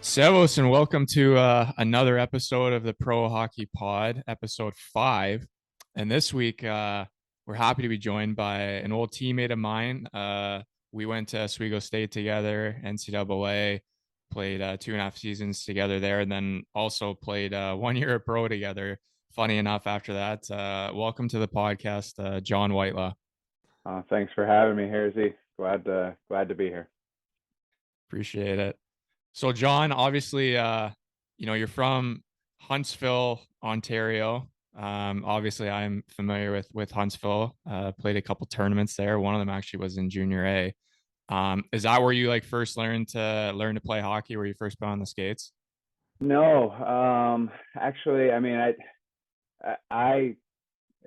Servus, and welcome to another episode of the Pro Hockey Pod, episode 5. And this week, we're happy to be joined by an old teammate of mine. We went to Oswego State together, NCAA, played 2.5 seasons together there, and then also played 1 year of pro together. Funny enough, after that, welcome to the podcast, Jon Whitelaw. Thanks for having me, Harzy. Glad to be here. Appreciate it. So, Jon, obviously, you're from Huntsville, Ontario. Obviously, I'm familiar with Huntsville. Played a couple tournaments there. One of them actually was in Junior A. Is that where you like first learn to play hockey? Where you first put on the skates? No, actually, I mean, I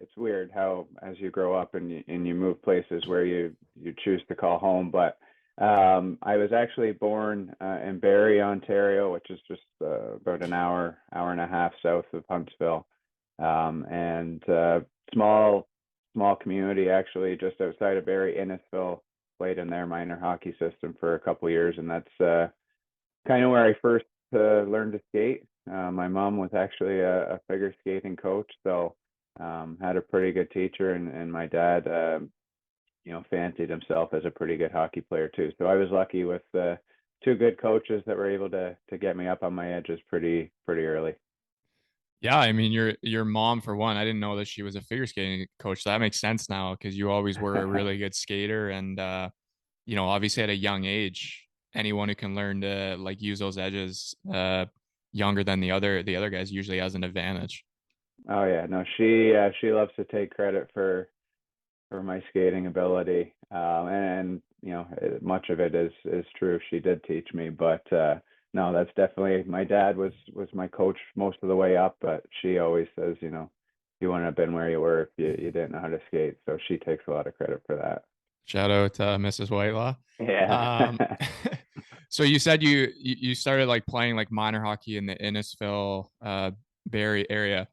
it's weird how as you grow up and you move places where you choose to call home, but I was actually born in Barrie, Ontario, which is just about an hour and a half south of Huntsville, and small community actually just outside of Barrie, Innisfil. Played in their minor hockey system for a couple years, and that's kind of where I first learned to skate. My mom was actually a figure skating coach, so had a pretty good teacher, and my dad, fancied himself as a pretty good hockey player too. So I was lucky with two good coaches that were able to get me up on my edges pretty early. Yeah, I mean, your mom for one. I didn't know that she was a figure skating coach. That makes sense now because you always were a really good skater, and obviously at a young age, anyone who can learn to like use those edges younger than the other guys usually has an advantage. Oh yeah, no, she loves to take credit for my skating ability. And much of it is true. She did teach me, but no, that's definitely my dad was my coach most of the way up. But she always says, you wouldn't have been where you were if you didn't know how to skate. So she takes a lot of credit for that. Shout out Mrs. Whitelaw. Yeah. Um, so you said you started like playing like minor hockey in the Innisfil, Barrie area.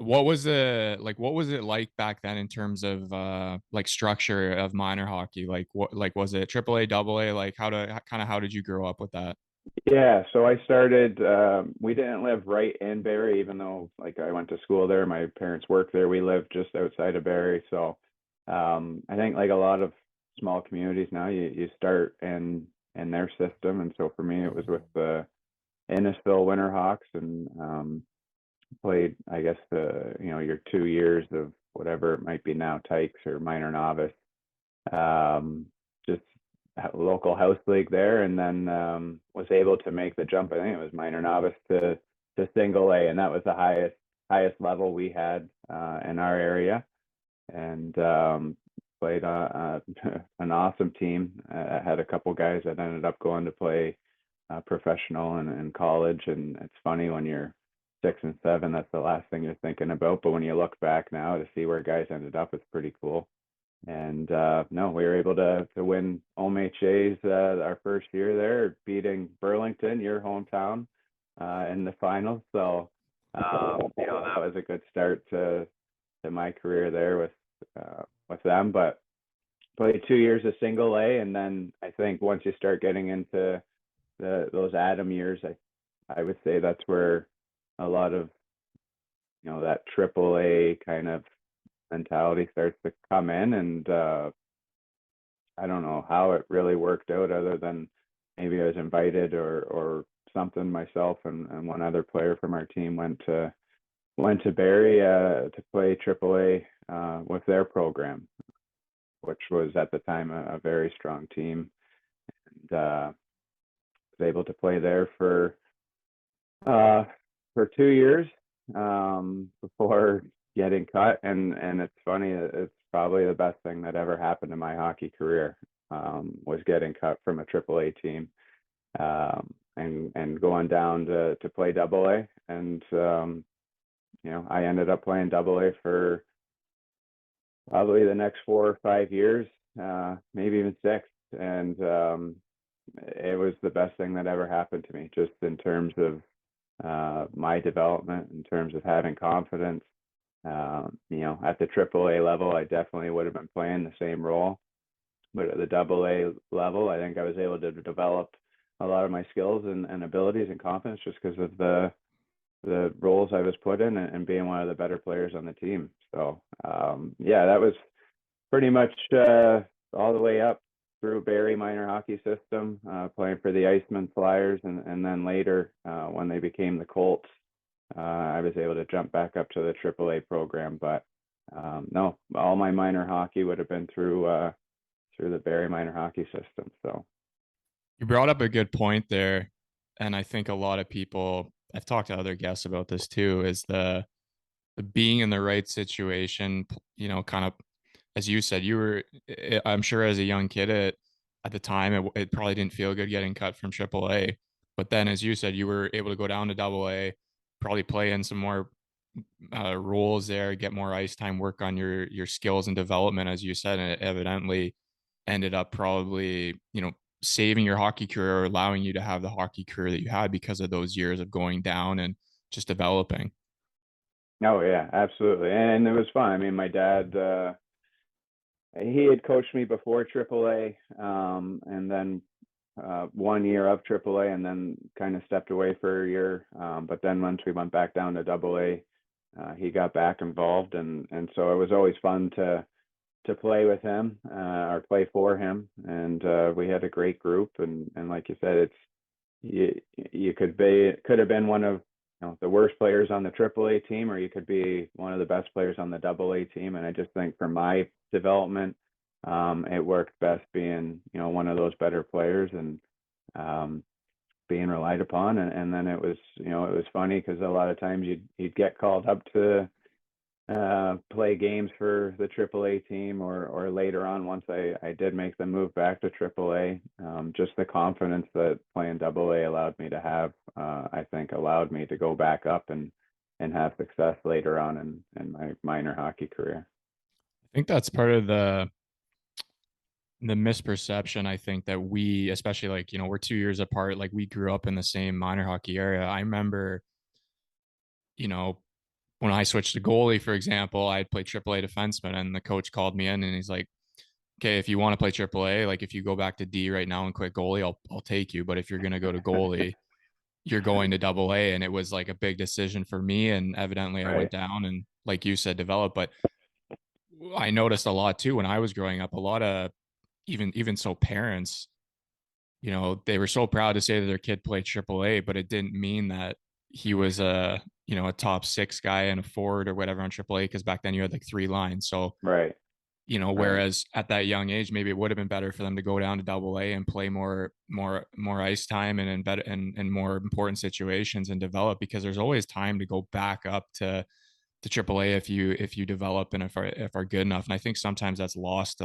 What was it like back then in terms of like structure of minor hockey? Like was it AAA, double A? Like how did you grow up with that? Yeah, so I started. We didn't live right in Barrie, even though like I went to school there. My parents worked there. We lived just outside of Barrie. So I think like a lot of small communities now, you start in their system, and so for me, it was with the Innisfil Winterhawks, and played, I guess, your 2 years of whatever it might be now, Tykes or minor novice. Just local house league there, and then was able to make the jump. I think it was minor novice to single A, and that was the highest level we had in our area, and played an awesome team. I had a couple guys that ended up going to play professional in college, and it's funny when you're 6 and 7, that's the last thing you're thinking about. But when you look back now to see where guys ended up, it's pretty cool. And no, we were able to win OMHA's our first year there, beating Burlington, your hometown, in the finals. So that was a good start to my career there with them. But played 2 years of single A, and then I think once you start getting into those Adam years, I would say that's where a lot of that triple A kind of mentality starts to come in, and I don't know how it really worked out other than maybe I was invited or something myself, and one other player from our team went to Barrie to play triple A with their program, which was at the time a very strong team, and was able to play there uh, for 2 years before getting cut. And it's funny, it's probably the best thing that ever happened to my hockey career, was getting cut from a AAA team, and going down to play double A. And I ended up playing double A for probably the next 4 or 5 years, maybe even six. And it was the best thing that ever happened to me, just in terms of my development, in terms of having confidence. At the AAA level, I definitely would have been playing the same role, but at the double A level, I think I was able to develop a lot of my skills and abilities and confidence just because of the roles I was put in and being one of the better players on the team. So yeah, that was pretty much all the way up through Barrie minor hockey system, playing for the Iceman Flyers, and then later when they became the Colts, I was able to jump back up to the AAA program. But no, all my minor hockey would have been through the Barrie minor hockey system. So You brought up a good point there, and I think a lot of people, I've talked to other guests about this too, is the being in the right situation, kind of as you said, you were, I'm sure as a young kid at the time, it probably didn't feel good getting cut from AAA. But then, as you said, you were able to go down to AA, probably play in some more roles there, get more ice time, work on your skills and development, as you said, and it evidently ended up probably, saving your hockey career or allowing you to have the hockey career that you had because of those years of going down and just developing. oh yeah, absolutely, and it was fun. I mean, my dad. He had coached me before AAA, and then 1 year of AAA, and then kind of stepped away for a year. But then once we went back down to AA, he got back involved, and so it was always fun to play with him or play for him. And we had a great group, and like you said, it's you could have been one of the worst players on the AAA team, or you could be one of the best players on the AA team. And I just think for my development, it worked best being one of those better players and um, being relied upon. And then it was funny because a lot of times you'd get called up to play games for the AAA team, or later on once I did make the move back to AAA. Just the confidence that playing AA allowed me to have, I think allowed me to go back up and have success later on in my minor hockey career. I think that's part of the misperception. I think that we, especially like, we're 2 years apart, like we grew up in the same minor hockey area. I remember, you know, when I switched to goalie, for example, I played AAA defenseman, and the coach called me in and he's like, okay, if you want to play AAA, like if you go back to D right now and quit goalie, I'll take you. But if you're gonna go to goalie, you're going to AA. And it was like a big decision for me. And evidently I went Right. down and, like you said, developed. But I noticed a lot too when I was growing up, a lot of even so parents, they were so proud to say that their kid played AAA, but it didn't mean that he was a top six guy and a forward or whatever on AAA, because back then you had like three lines. So, Right. Right. whereas at that young age, maybe it would have been better for them to go down to AA and play more ice time and in better and more important situations and develop, because there's always time to go back up to AAA if you develop and if are good enough. And I think sometimes that's lost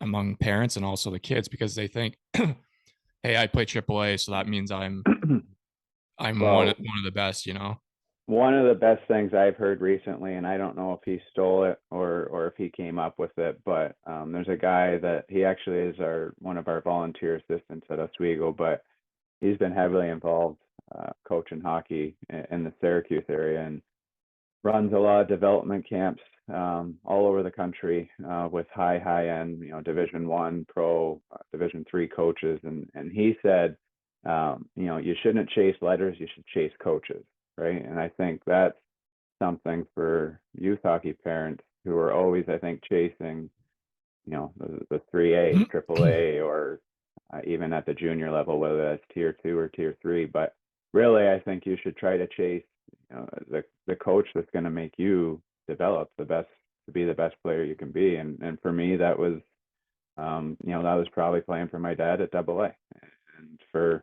among parents and also the kids, because they think, hey, I play AAA, so that means I'm one Well, of the best, one of the best things I've heard recently, and I don't know if he stole it or if he came up with it, but there's a guy that he actually is one of our volunteer assistants at Oswego, but he's been heavily involved coaching hockey in the Syracuse area, and runs a lot of development camps all over the country with high end, Division 1 pro, Division 3 coaches, and he said, you shouldn't chase letters, you should chase coaches, right? And I think that's something for youth hockey parents who are always, I think, chasing, the 3A, AAA, or even at the junior level, whether that's tier 2 or tier 3. But really, I think you should try to chase the coach that's going to make you develop the best to be the best player you can be. And for me, that was that was probably playing for my dad at AA. And for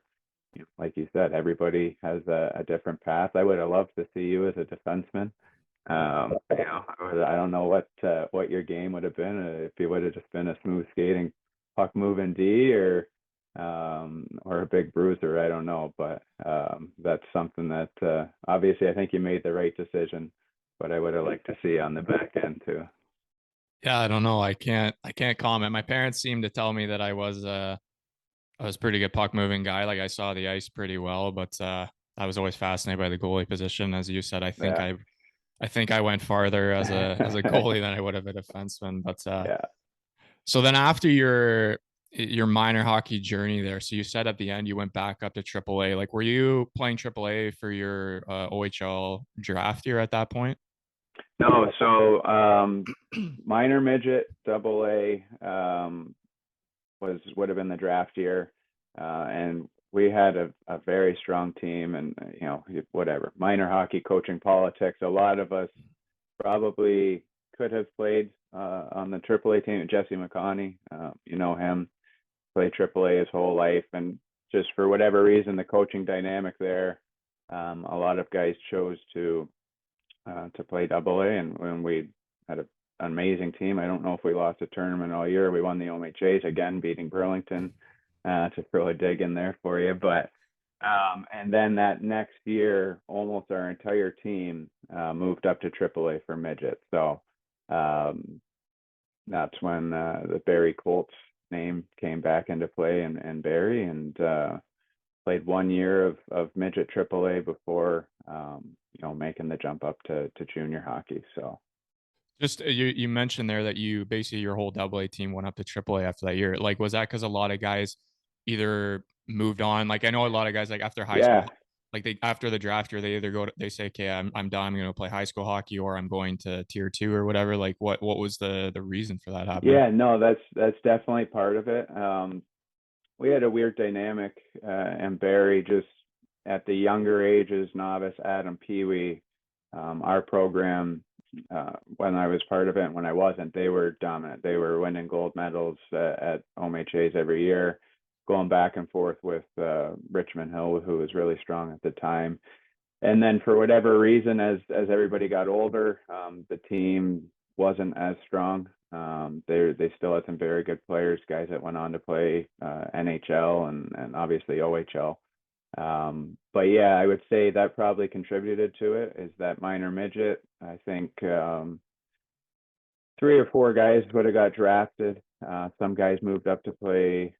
like you said, everybody has a different path. I would have loved to see you as a defenseman. I don't know what your game would have been if you would have just been a smooth skating, puck moving D, or a big bruiser. I don't know, but that's something that obviously I think you made the right decision. But I would have liked to see on the back end too. Yeah, I don't know. I can't comment. My parents seemed to tell me that I was a pretty good puck moving guy. Like I saw the ice pretty well, but I was always fascinated by the goalie position. As you said, Yeah. I think I went farther as a goalie than I would have a defenseman. But Yeah. so then after your minor hockey journey there. So you said at the end you went back up to AAA. Like, were you playing AAA for your OHL draft year at that point? No, so minor midget, double A would have been the draft year, and we had a very strong team, and whatever minor hockey coaching politics. A lot of us probably could have played on the AAA team. Jesse McConney, him, played AAA his whole life, and just for whatever reason, the coaching dynamic there, a lot of guys chose to play Double A, and when we had an amazing team. I don't know if we lost a tournament all year. We won the OMHAs again, beating Burlington. To throw a dig in there for you, but and then that next year, almost our entire team moved up to AAA for midget. So that's when the Barrie Colts name came back into play, and Barrie, and played 1 year of midget AAA before making the jump up to junior hockey. So Just you mentioned there that you basically your whole AA team went up to AAA after that year. Like, was that because a lot of guys either moved on? Like, I know a lot of guys like after high school, yeah, like they after the draft year, they either they say, okay, I'm done, I'm going to play high school hockey, or I'm going to tier two or whatever. Like, what was the reason for that happening? yeah, no, that's definitely part of it. We had a weird dynamic, and Barrie, just at the younger ages, novice, Adam, Pee Wee, our program, when I was part of it and when I wasn't, they were dominant. They were winning gold medals at OMHAs every year, going back and forth with Richmond Hill, who was really strong at the time. And then for whatever reason, as everybody got older, the team wasn't as strong. They still had some very good players, guys that went on to play NHL and obviously OHL. But yeah, I would say that probably contributed to it, is that minor midget. I think 3 or 4 guys would have got drafted. Some guys moved up to play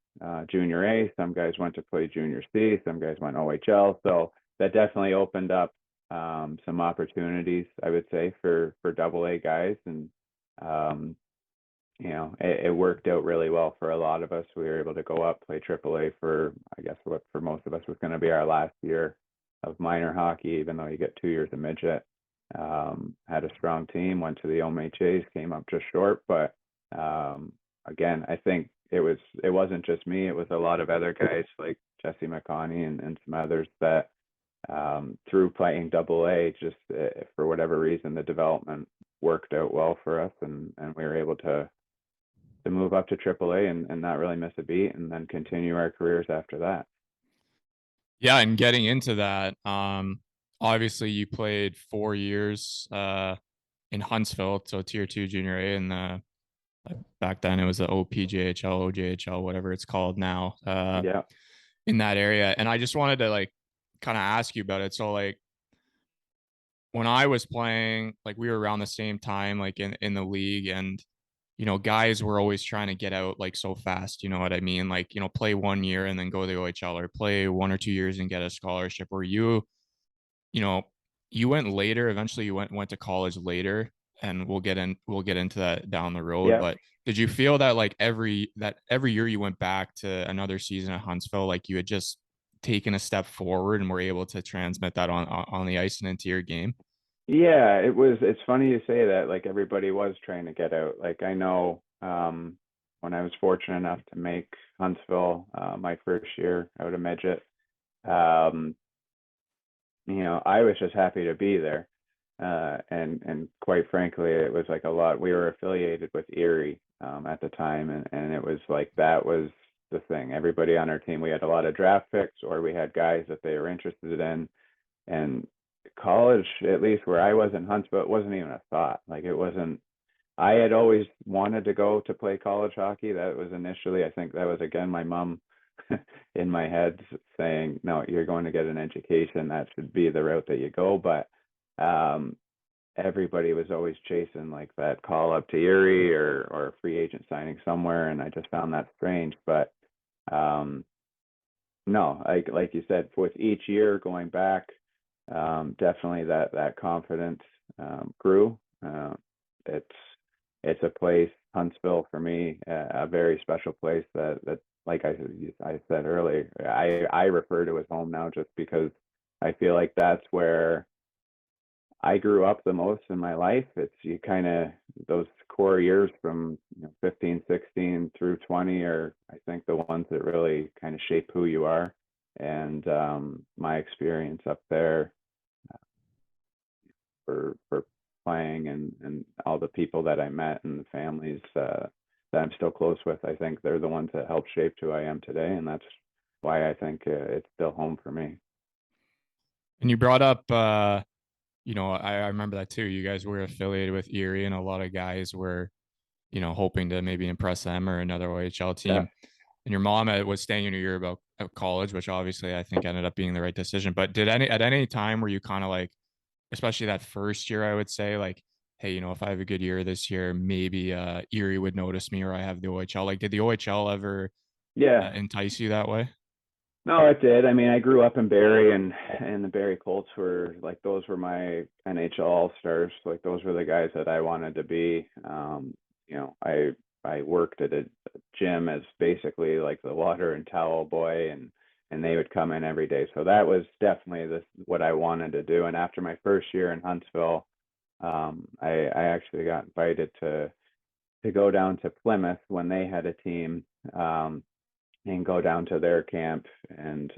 junior A. Some guys went to play junior C. Some guys went OHL. So that definitely opened up some opportunities, I would say, for Double A guys, and um, it worked out really well for a lot of us. We were able to go up, play AAA for, I guess, what for most of us was going to be our last year of minor hockey, even though you get 2 years of midget. Had a strong team, went to the OMHAs, came up just short, but again, I think it wasn't just me. It was a lot of other guys like Jesse McConney and some others that through playing Double A, just for whatever reason, the development worked out well for us, and we were able to move up to AAA and not really miss a beat, and then continue our careers after that. Yeah, and getting into that, obviously you played 4 years in Huntsville, so tier two junior A, and back then it was the OPJHL, OJHL, whatever it's called now, Yeah. in that area. And I just wanted to like kind of ask you about it. So like when I was playing, like we were around the same time, like in the league, and guys were always trying to get out like so fast. You know what I mean? Like, play 1 year and then go to the OHL, or play 1 or 2 years and get a scholarship. Or you know, you went later. Eventually, you went to college later, and we'll get into that down the road. Yeah. But did you feel that like every year you went back to another season at Huntsville, like you had just taken a step forward and were able to transmit that on the ice and into your game? Yeah, it's funny you say that. Like, everybody was trying to get out. Like, I know when I was fortunate enough to make Huntsville my first year out of midget, um, I was just happy to be there. And quite frankly, it was like a lot. We were affiliated with Erie at the time, and it was like that was the thing. Everybody on our team, we had a lot of draft picks, or we had guys that they were interested in. And college, at least where I was in Huntsville, it wasn't even a thought. Like, it wasn't. I had always wanted to go to play college hockey. That was initially, I think that was again my mom in my head saying, "No, you're going to get an education. That should be the route that you go." But um, everybody was always chasing like that call up to Erie, or a free agent signing somewhere, and I just found that strange. But um, no, like you said, with each year going back, definitely that confidence grew. It's it's a place, Huntsville for me, a very special place that like I said earlier, I refer to as home now just because I feel like that's where I grew up the most in my life. It's you kind of those core years from 15, 16 through 20 are I think the ones that really kind of shape who you are. And my experience up there for playing and all the people that I met and the families that I'm still close with, I think they're the ones that helped shape who I am today, and that's why I think it's still home for me. And you brought up, I remember that too. You guys were affiliated with Erie, and a lot of guys were, hoping to maybe impress them or another OHL Yeah, team. And your mom was staying in your ear about college, which obviously I think ended up being the right decision. But at any time were you kind of like, especially that first year, I would say like, hey, if I have a good year this year, maybe Erie would notice me or I have the OHL. Like, did the OHL ever yeah. entice you that way? No, it did. I mean, I grew up in Barrie, and the Barrie Colts were like those were my NHL All Stars. Like those were the guys that I wanted to be. I worked at a gym as basically like the water and towel boy, and they would come in every day. So that was definitely what I wanted to do. And after my first year in Huntsville, I actually got invited to go down to Plymouth when they had a team. And go down to their camp, and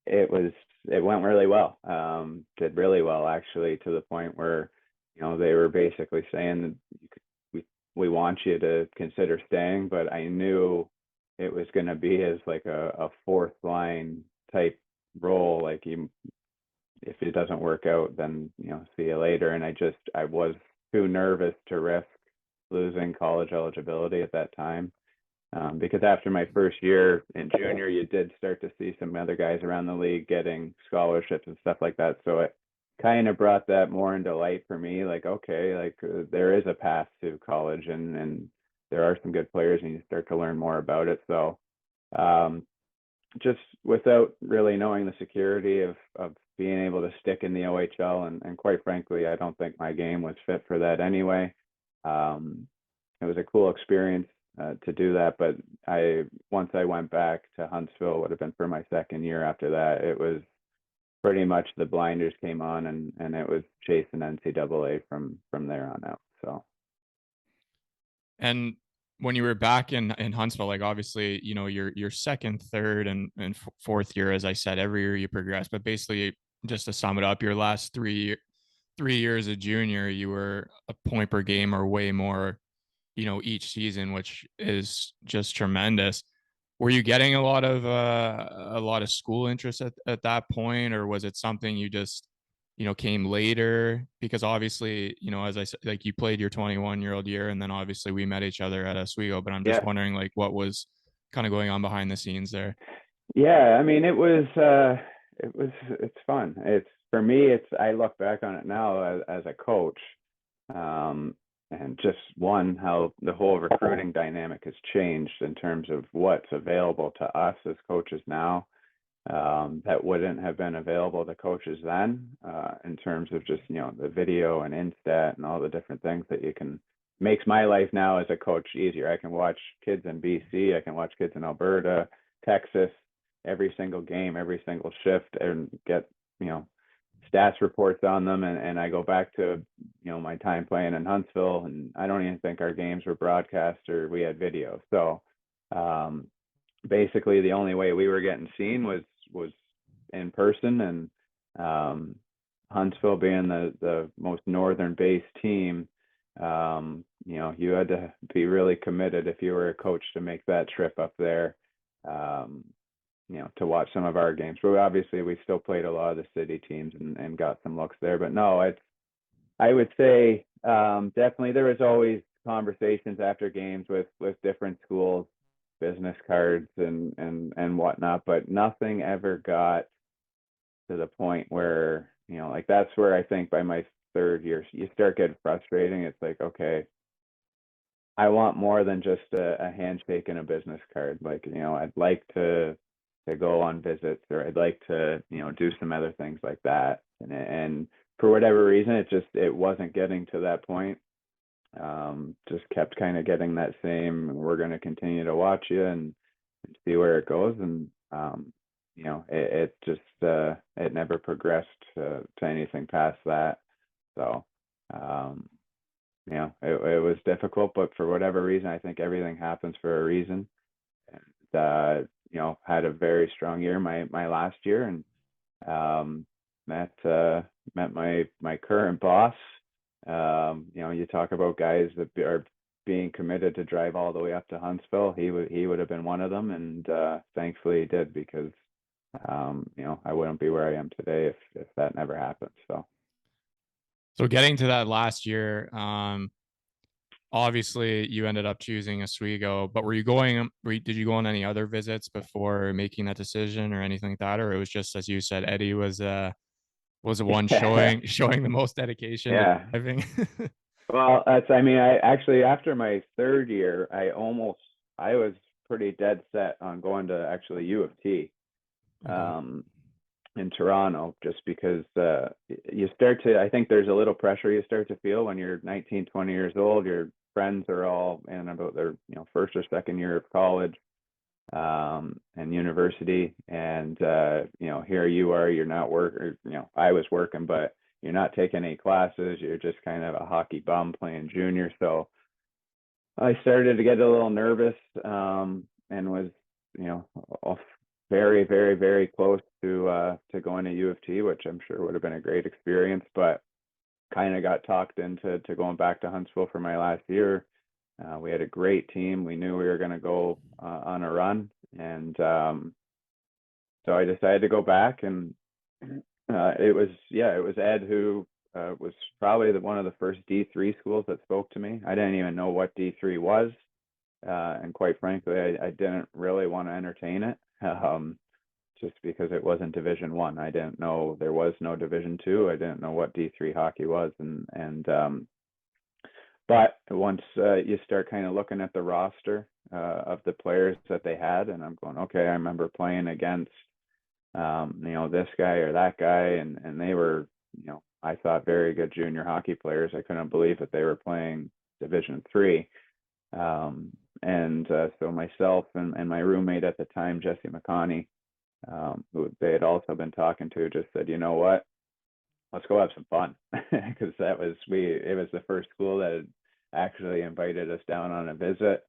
it was it went really well. Did really well actually, to the point where they were basically saying that we we want you to consider staying, but I knew it was going to be as like a fourth line type role. Like if it doesn't work out, then see you later. And I was too nervous to risk losing college eligibility at that time. Because after my first year in junior, you did start to see some other guys around the league getting scholarships and stuff like that. So it kind of brought that more into light for me. Like, okay, like there is a path to college, and there are some good players, and you start to learn more about it. So um, just without really knowing the security of being able to stick in the OHL, and quite frankly, I don't think my game was fit for that anyway. Um, it was a cool experience to do that, but once I went back to Huntsville, would have been for my second year after that. It was pretty much the blinders came on, and it was chasing NCAA from there on out. So And when you were back in Huntsville, like obviously, your second, third, and fourth year, as I said, every year you progress. But basically, just to sum it up, your last 3 years of junior, you were a point per game or way more, each season, which is just tremendous. Were you getting a lot of school interest at that point, or was it something you just came later? Because obviously, as I said, like you played your 21-year-old year, and then obviously we met each other at Oswego. But I'm just yeah, wondering, like, what was kind of going on behind the scenes there? yeah. I mean, it's fun. It's for me. I look back on it now as a coach. Um, and just how the whole recruiting dynamic has changed in terms of what's available to us as coaches now, that wouldn't have been available to coaches then, in terms of just the video and instat and all the different things that you can makes my life now as a coach easier. I can watch kids in BC, I can watch kids in Alberta, Texas, every single game, every single shift, and get you know stats reports on them. And I go back to my time playing in Huntsville, and I don't even think our games were broadcast or we had video. So um, basically the only way we were getting seen was in person. And um, Huntsville being the most northern based team, you had to be really committed if you were a coach to make that trip up there. Um, to watch some of our games. But obviously, we still played a lot of the city teams and got some looks there. But no, I would say definitely there was always conversations after games with different schools, business cards and whatnot. But nothing ever got to the point where like that's where I think by my third year you start getting frustrating. It's like, okay, I want more than just a handshake and a business card. Like, I'd like to go on visits, or I'd like to, do some other things like that. And for whatever reason, it wasn't getting to that point. just kept kind of getting that same, we're going to continue to watch you and see where it goes. And, it just, it never progressed to anything past that. So, um, it was difficult, but for whatever reason, I think everything happens for a reason. And, had a very strong year, my last year, and um, met my current boss. You talk about guys that are being committed to drive all the way up to Huntsville. He would have been one of them, and thankfully he did, because I wouldn't be where I am today if that never happened. So getting to that last year, obviously you ended up choosing Oswego, but did you go on any other visits before making that decision or anything like that? Or it was just, as you said, Eddie was the one showing the most dedication to Yeah. driving? Well, I mean, I actually, after my third year, I was pretty dead set on going to actually U of T. Okay. Um, in Toronto, just because I think there's a little pressure you start to feel when you're 19, 20 years old. Your friends are all in about their, first or second year of college, and university. And, here you are, you're not I was working, but you're not taking any classes. You're just kind of a hockey bum playing junior. So I started to get a little nervous, and was, you know, very, very, very close to going to U of T, which I'm sure would have been a great experience, but kind of got talked into going back to Huntsville for my last year. We had a great team. We knew we were going to go on a run, and so I decided to go back. And it was Ed who was probably one of the first D3 schools that spoke to me. I didn't even know what D3 was, and quite frankly, I didn't really want to entertain it, just because it wasn't Division One. I didn't know there was no Division Two. I didn't know what D3 hockey was, and but once you start kind of looking at the roster of the players that they had, and I'm going, okay, I remember playing against this guy or that guy, and they were, I thought, very good junior hockey players. I couldn't believe that they were playing Division Three. And so myself and my roommate at the time, Jesse McConney, who they had also been talking to, just said, you know what, let's go have some fun, because it was the first school that had actually invited us down on a visit.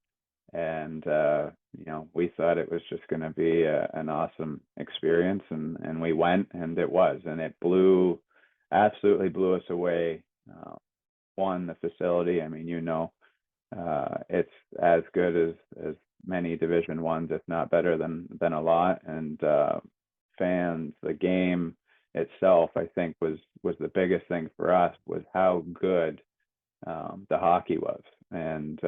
And we thought it was just going to be an awesome experience, and we went, and it was, and it absolutely blew us away. One, the facility, I mean, it's as good as many Division Ones, if not better than a lot. And fans, the game itself, I think was the biggest thing for us, was how good the hockey was, and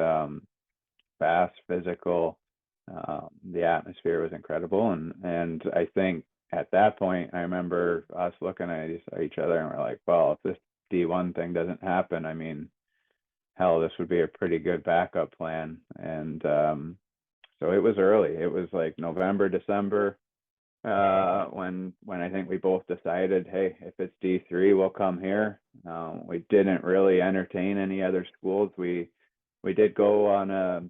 fast, physical. The atmosphere was incredible, and I think at that point, I remember us looking at each other, and we're like, well, if this D1 thing doesn't happen, I mean, hell, this would be a pretty good backup plan. And so it was early. It was like November, December, when I think we both decided, hey, if it's D3, we'll come here. We didn't really entertain any other schools. We did go on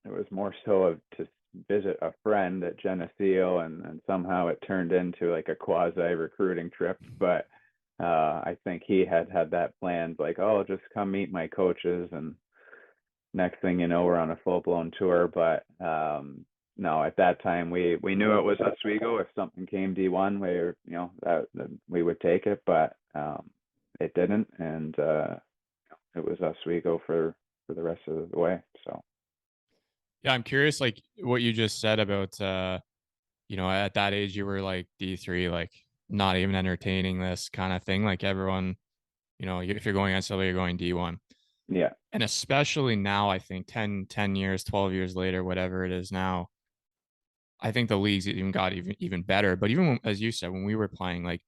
it was more so to visit a friend at Geneseo, and somehow it turned into like a quasi recruiting trip. But I think he had that planned, like, oh, just come meet my coaches, and next thing you know, we're on a full blown tour. But no, at that time we knew it was Oswego. If something came D1, that we would take it, but it didn't, and it was Oswego for the rest of the way. So. Yeah, I'm curious, like what you just said about, at that age you were like D3, like not even entertaining this kind of thing. Like everyone, if you're going NCAA, you're going D1. Yeah. And especially now, I think 10 years, 12 years later, whatever it is now, I think the leagues even got even better. But even as you said, when we were playing, like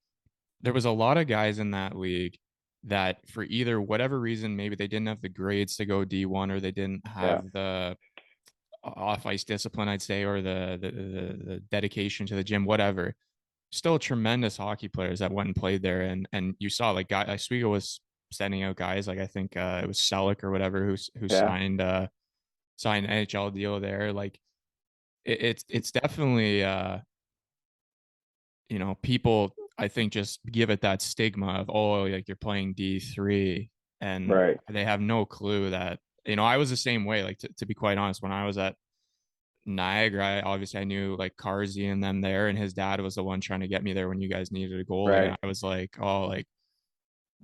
there was a lot of guys in that league that for either whatever reason, maybe they didn't have the grades to go D1, or they didn't Yeah. have the off ice discipline, I'd say, or the dedication to the gym, whatever. Still tremendous hockey players that went and played there, and you saw like Oswego was sending out guys. Like I think it was Selleck or whatever who Yeah. signed an NHL deal there. Like it's definitely people I think just give it that stigma of, oh, like you're playing D3, and Right. they have no clue that, I was the same way. Like to be quite honest, when I was at Niagara, obviously I knew like Carsey and them there, and his dad was the one trying to get me there when you guys needed a goalie, and Right. I was like, oh, like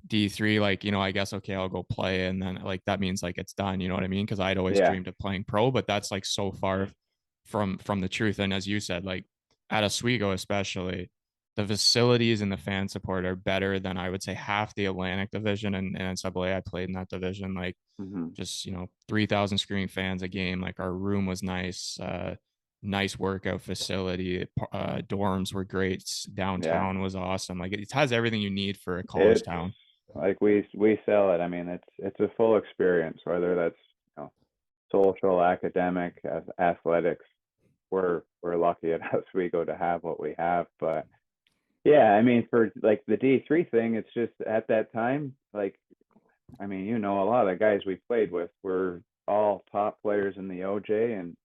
D3, like, I guess, okay, I'll go play. And then like that means like it's done, you know what I mean? Cause I'd always Yeah. dreamed of playing pro, but that's like so far from the truth. And as you said, like at Oswego, especially, the facilities and the fan support are better than I would say half the Atlantic division and NCAA. I played in that division, like Hmm. just, 3,000 screaming fans a game. Like our room was nice, nice workout facility. Dorms were great. Yeah. Downtown was awesome. Like it has everything you need for a college It's town. like we sell it. I mean, it's a full experience, whether that's social, academic, athletics. We're lucky at Oswego to have what we have. But yeah, I mean, for like the D3 thing, it's just at that time, like, I mean, a lot of the guys we played with were all top players in the OJ, and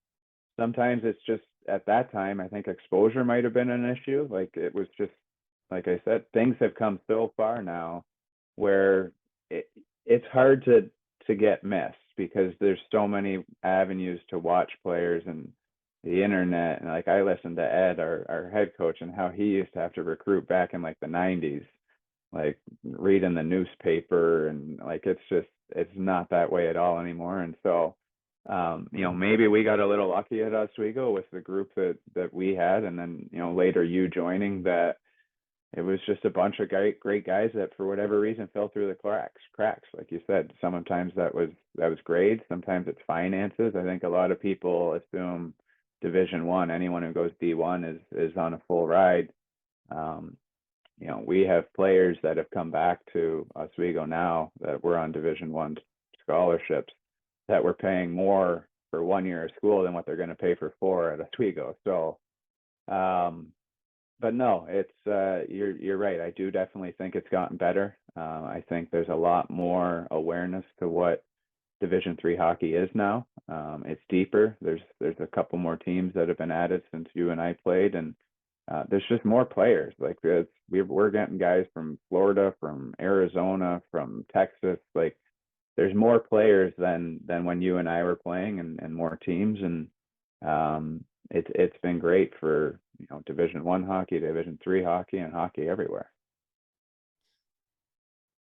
sometimes it's just at that time, I think exposure might have been an issue. Like it was just, like I said, things have come so far now where it's hard to get missed because there's so many avenues to watch players and the internet. And like I listened to Ed, our head coach, and how he used to have to recruit back in like the 90s, like reading the newspaper, and like it's not that way at all anymore. And so maybe we got a little lucky at Oswego with the group that we had, and then later you joining, that it was just a bunch of great guys that for whatever reason fell through the cracks. Like you said, sometimes that was grades, sometimes it's finances. I think a lot of people assume Division 1, anyone who goes D1 is on a full ride. Um, we have players that have come back to Oswego now that were on Division 1 scholarships that we're paying more for 1 year of school than what they're going to pay for 4 at Oswego. So, but no, it's you're right. I do definitely think it's gotten better. I think there's a lot more awareness to what Division 3 hockey is now. It's deeper. There's a couple more teams that have been added since you and I played, and there's just more players. Like we're getting guys from Florida, from Arizona, from Texas. Like there's more players than when you and I were playing, and more teams, and it's been great for Division 1 hockey, Division 3 hockey, and hockey everywhere.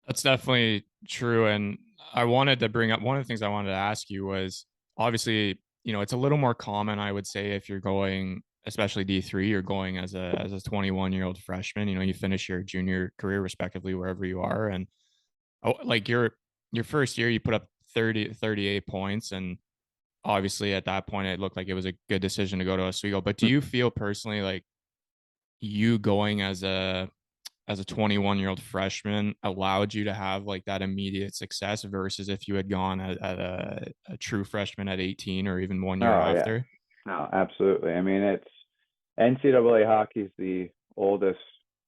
That's definitely true. And I wanted to bring up one of the things I wanted to ask you was, obviously, it's a little more common, I would say, if you're going, especially D3, you're going as a 21-year-old freshman. You finish your junior career respectively wherever you are. And like your first year, you put up 38 points. And obviously at that point, it looked like it was a good decision to go to Oswego. But do you feel personally like you going as a 21-year-old freshman allowed you to have like that immediate success versus if you had gone at a true freshman at 18 or even 1 year Oh yeah, after? no, absolutely. I mean, it's NCAA hockey is the oldest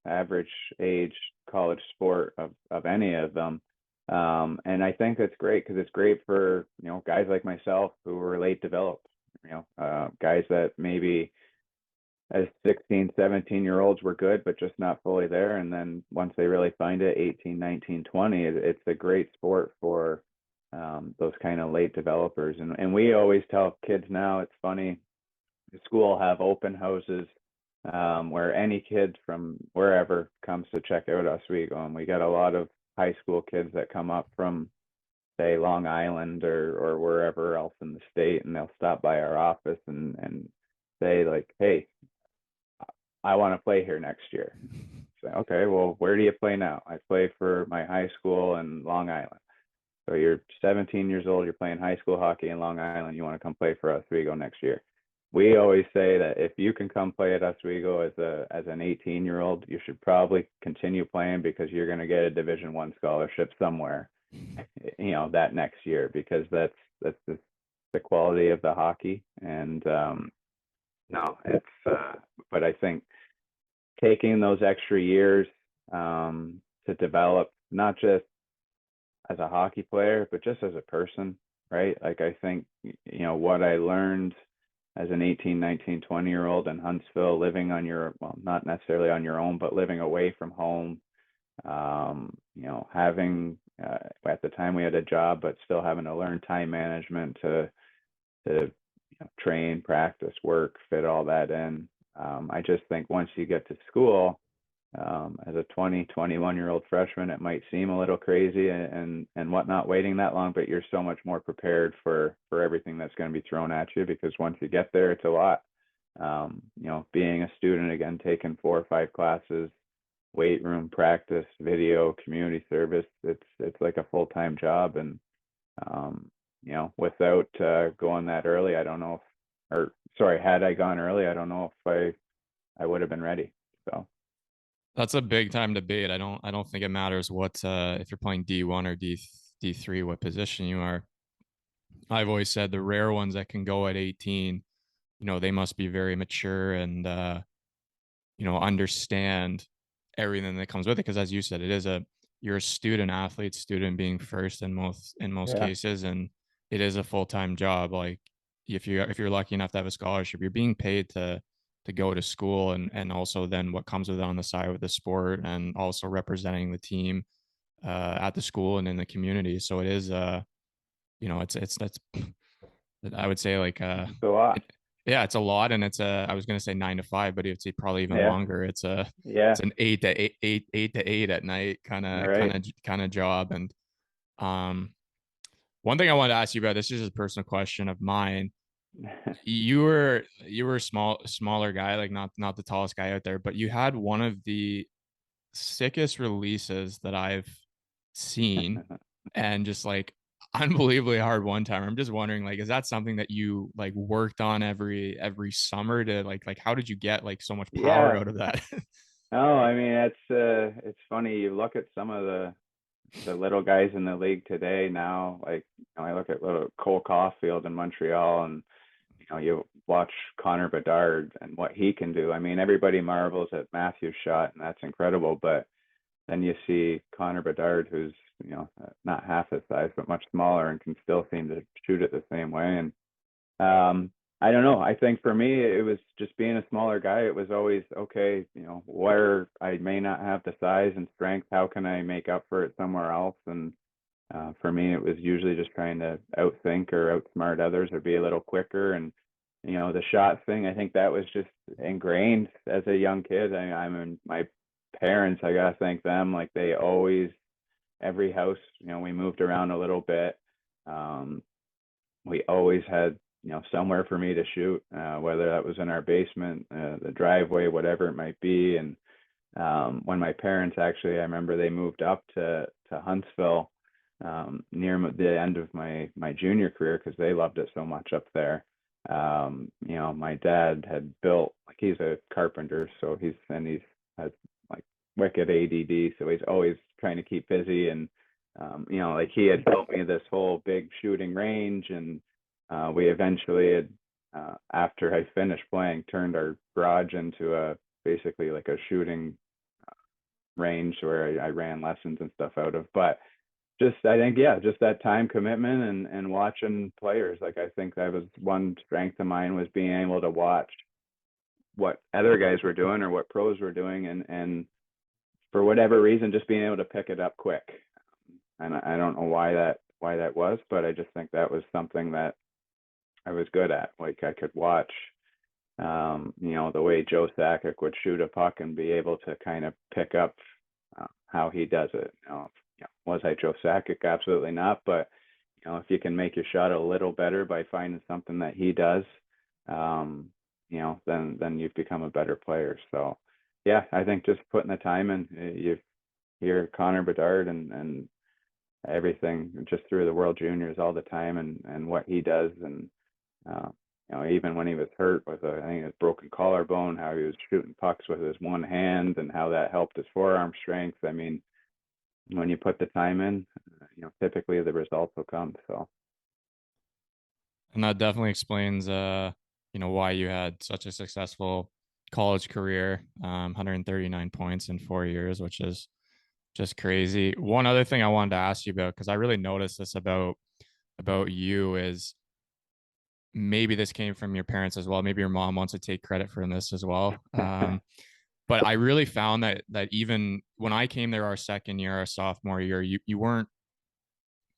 average age college sport of any of them. And I think that's great because it's great for, guys like myself who were late developed, guys that maybe as 16, 17-year-olds were good, but just not fully there. And then once they really find it, 18, 19, 20, it's a great sport for those kind of late developers. And we always tell kids now, it's funny, the school have open houses where any kid from wherever comes to check out Oswego. And we got a lot of high school kids that come up from, say, Long Island or wherever else in the state, and they'll stop by our office and say like, hey, I want to play here next year. Say, okay, well, where do you play now? I play for my high school in Long Island. So you're 17 years old, you're playing high school hockey in Long Island, you want to come play for Oswego next year. We always say that if you can come play at Oswego as an 18-year-old, you should probably continue playing because you're going to get a Division 1 scholarship somewhere, that next year, because that's the quality of the hockey. And no, it's but I think taking those extra years to develop not just as a hockey player, but just as a person, right? Like I think, what I learned as an 18, 19, 20-year old in Huntsville, living on your, well, not necessarily on your own, but living away from home, having, at the time we had a job, but still having to learn time management to train, practice, work, fit all that in. I just think once you get to school, as a 20, 21-year-old freshman, it might seem a little crazy and whatnot waiting that long, but you're so much more prepared for everything that's going to be thrown at you, because once you get there, it's a lot. Being a student, again, taking 4 or 5 classes, weight room, practice, video, community service, it's like a full-time job. And without going that early, I don't know if, or sorry, had I gone early, I don't know if I would have been ready. So That's a big time debate. I don't think it matters what if you're playing D1 or D3, what position you are. I've always said the rare ones that can go at 18, they must be very mature and understand everything that comes with it. Because as you said, you're a student athlete, student being first in most yeah, cases, and it is a full-time job. Like if you're lucky enough to have a scholarship, you're being paid to go to school, and also then what comes with it on the side with the sport, and also representing the team at the school and in the community. So it is it's that's I would say like it's a lot. it, yeah, it's a lot, and I was gonna say 9 to 5, but you'd say probably even Yeah, longer. It's yeah, an 8 to 8 at night right. kind of job. And um one thing I wanted to ask you about, this is just a personal question of mine. You were a smaller guy, like not the tallest guy out there, but you had one of the sickest releases that I've seen, and just like unbelievably hard one time. I'm just wondering, like, is that something that you like worked on every summer to like how did you get like so much power Yeah. out of that? No, I mean it's funny. You look at some of the little guys in the league today now. Like I look at little Cole Caulfield in Montreal, and you watch Connor Bedard and what he can do. I mean, everybody marvels at Matthew's shot, and that's incredible. But then you see Connor Bedard, who's not half his size, but much smaller, and can still seem to shoot it the same way. And I don't know. I think for me, it was just being a smaller guy. It was always okay. Where I may not have the size and strength, how can I make up for it somewhere else? And for me, it was usually just trying to outthink or outsmart others or be a little quicker. And the shot thing, I think that was just ingrained as a young kid. I mean, my parents, I gotta thank them. Like they always, every house, we moved around a little bit. Um, we always had somewhere for me to shoot, whether that was in our basement, the driveway, whatever it might be. And when my parents actually, I remember they moved up to Huntsville near the end of my junior career, because they loved it so much up there. My dad had built, like he's a carpenter, so he's has like wicked ADD, so he's always trying to keep busy. And like he had built me this whole big shooting range. And we eventually had, after I finished playing, turned our garage into basically like a shooting range where I ran lessons and stuff out of. But just I think, yeah, just that time commitment and watching players. Like I think that was one strength of mine, was being able to watch what other guys were doing or what pros were doing, and for whatever reason, just being able to pick it up quick. And I don't know why that was, but I just think that was something that I was good at. Like I could watch, the way Joe Sakic would shoot a puck and be able to kind of pick up how he does it. Was I Joe Sakic? Absolutely not. But if you can make your shot a little better by finding something that he does, then you've become a better player. So, yeah, I think just putting the time in. You hear Connor Bedard and everything just through the World Juniors all the time, and what he does. And uh, even when he was hurt with I think his broken collarbone, how he was shooting pucks with his one hand, and how that helped his forearm strength. I mean, when you put the time in, typically the results will come. So And that definitely explains why you had such a successful college career, 139 points in 4 years, which is Just crazy. One other thing I wanted to ask you about, because I really noticed this about you, is maybe this came from your parents as well. Maybe your mom wants to take credit for this as well. But I really found that even when I came there our second year, our sophomore year, you weren't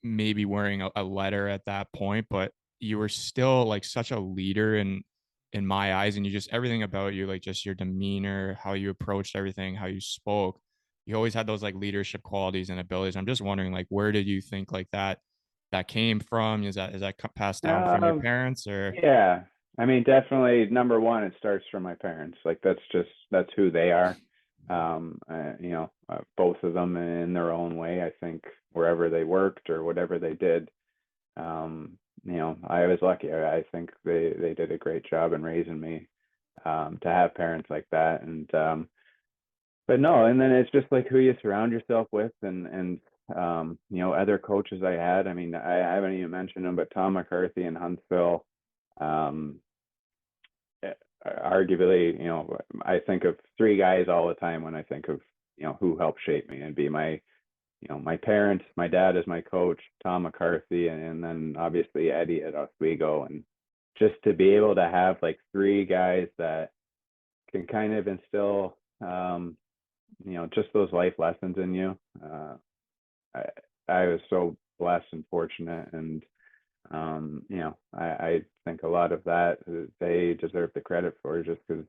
maybe wearing a letter at that point, but you were still like such a leader in my eyes, and you just everything about you, like just your demeanor, how you approached everything, how you spoke, you always had those like leadership qualities and abilities. I'm just wondering, like, where did you think like that came from? Is that passed down from your Um, parents or? yeah, I mean, definitely number one, it starts from my parents. Like that's who they are. Both of them in their own way. I think wherever they worked or whatever they did, I was lucky. I think they did a great job in raising me to have parents like that. But no, and then it's just like who you surround yourself with, and other coaches I had. I mean, I haven't even mentioned them, but Tom McCarthy and Huntsville, um, arguably, I think of three guys all the time when I think of who helped shape me and be my parents. My dad is my coach, Tom McCarthy, and then obviously Eddie at Oswego, and just to be able to have like three guys that can kind of instill just those life lessons in you. I I was so blessed and fortunate, and I think a lot of that they deserve the credit for, just because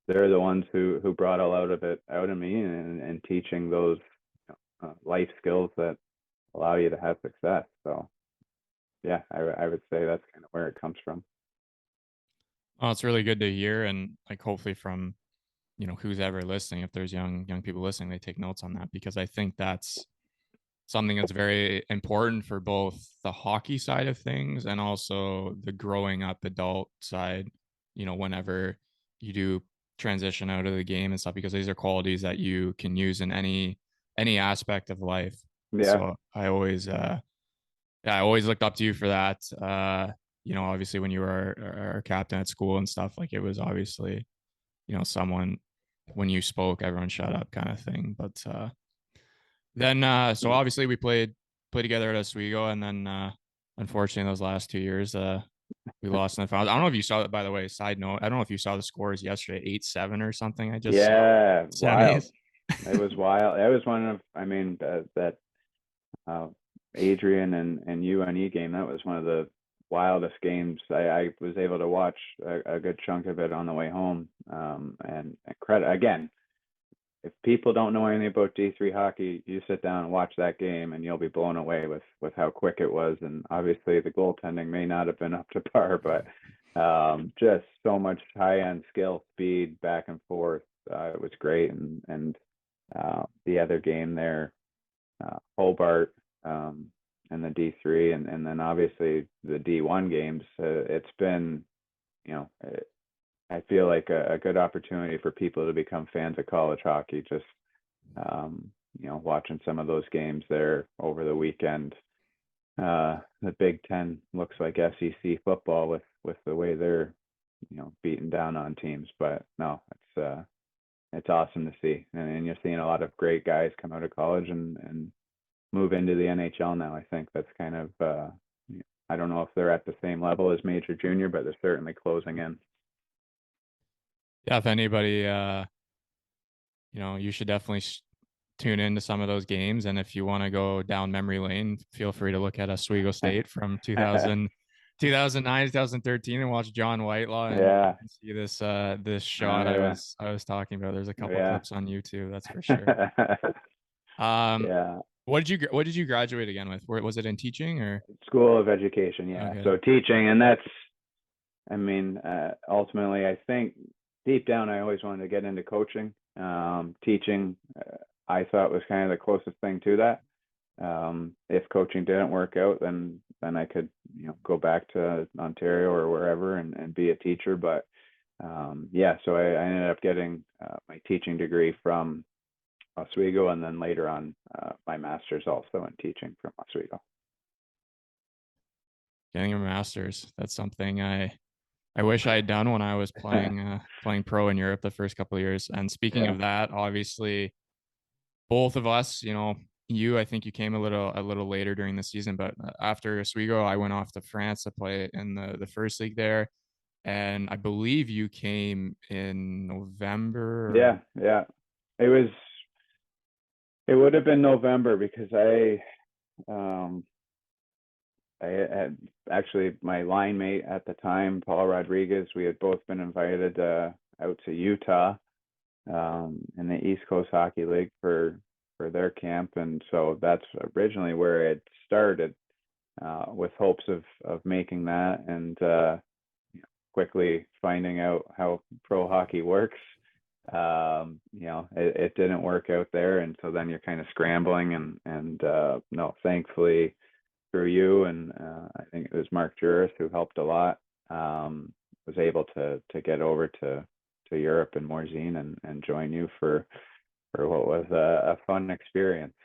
they're the ones who brought a lot of it out of me, and teaching those life skills that allow you to have success. So yeah, I would say that's kind of where it comes from. Oh, it's really good to hear, and like hopefully from who's ever listening, if there's young people listening, they take notes on that, because I think that's something that's very important for both the hockey side of things and also the growing up adult side, whenever you do transition out of the game and stuff, because these are qualities that you can use in any aspect of life. Yeah, So I always looked up to you for that. Obviously when you were our captain at school and stuff, like it was obviously, someone when you spoke, everyone shut up kind of thing. But then so obviously we played together at Oswego, and then unfortunately those last 2 years we lost in the finals. I don't know if you saw that, by the way. Side note, I don't know if you saw the scores yesterday, 8-7 or something. I just saw yeah, wild. semis. It was wild. It was one of, I mean, that uh, Adrian and UNE game. That was one of the wildest games. I was able to watch a good chunk of it on the way home. And credit again, if people don't know anything about D3 hockey, you sit down and watch that game, and you'll be blown away with how quick it was. And obviously, the goaltending may not have been up to par, but just so much high end skill, speed, back and forth. It was great, and the other game there, Hobart, and the D3, and then obviously the D1 games. It's been, you know, I feel like a good opportunity for people to become fans of college hockey. Just watching some of those games there over the weekend. The Big Ten looks like SEC football with the way they're beating down on teams. But no, it's awesome to see, and you're seeing a lot of great guys come out of college and move into the NHL now. I think that's kind of I don't know if they're at the same level as major junior, but they're certainly closing in. Yeah, if anybody you should definitely tune into some of those games. And if you want to go down memory lane, feel free to look at Oswego State from 2009, 2013, and watch Jon Whitelaw, and you Yeah, can see this shot yeah, I was talking about. There's a couple yeah, clips on YouTube, that's for sure. Um, yeah. what did you graduate again with? Was it in teaching or? School of Education, yeah. Okay. So teaching, and that's, I mean, ultimately, I think deep down, I always wanted to get into coaching. Teaching, I thought was kind of the closest thing to that. If coaching didn't work out, then I could go back to Ontario or wherever and be a teacher. But yeah, so I ended up getting my teaching degree from Oswego, and then later on my master's also in teaching from Oswego. Getting a master's. That's something I wish I had done when I was playing pro in Europe the first couple of years. And speing Yeah. of that, obviously both of us, I think you came a little later during the season, but after Oswego, I went off to France to play in the first league there. And I believe you came in November. Yeah, yeah. It was it would have been November because um I had actually my line mate at the time, Paul Rodriguez, we had both been invited out to Utah in the East Coast Hockey League for their camp, and so that's originally where it started, with hopes of making that, and quickly finding out how pro hockey works. It didn't work out there, and so then you're kind of scrambling, and no, thankfully through you and I think it was Mark Juris who helped a lot. Was able to get over to Europe and Morzine and join you for what was a fun experience.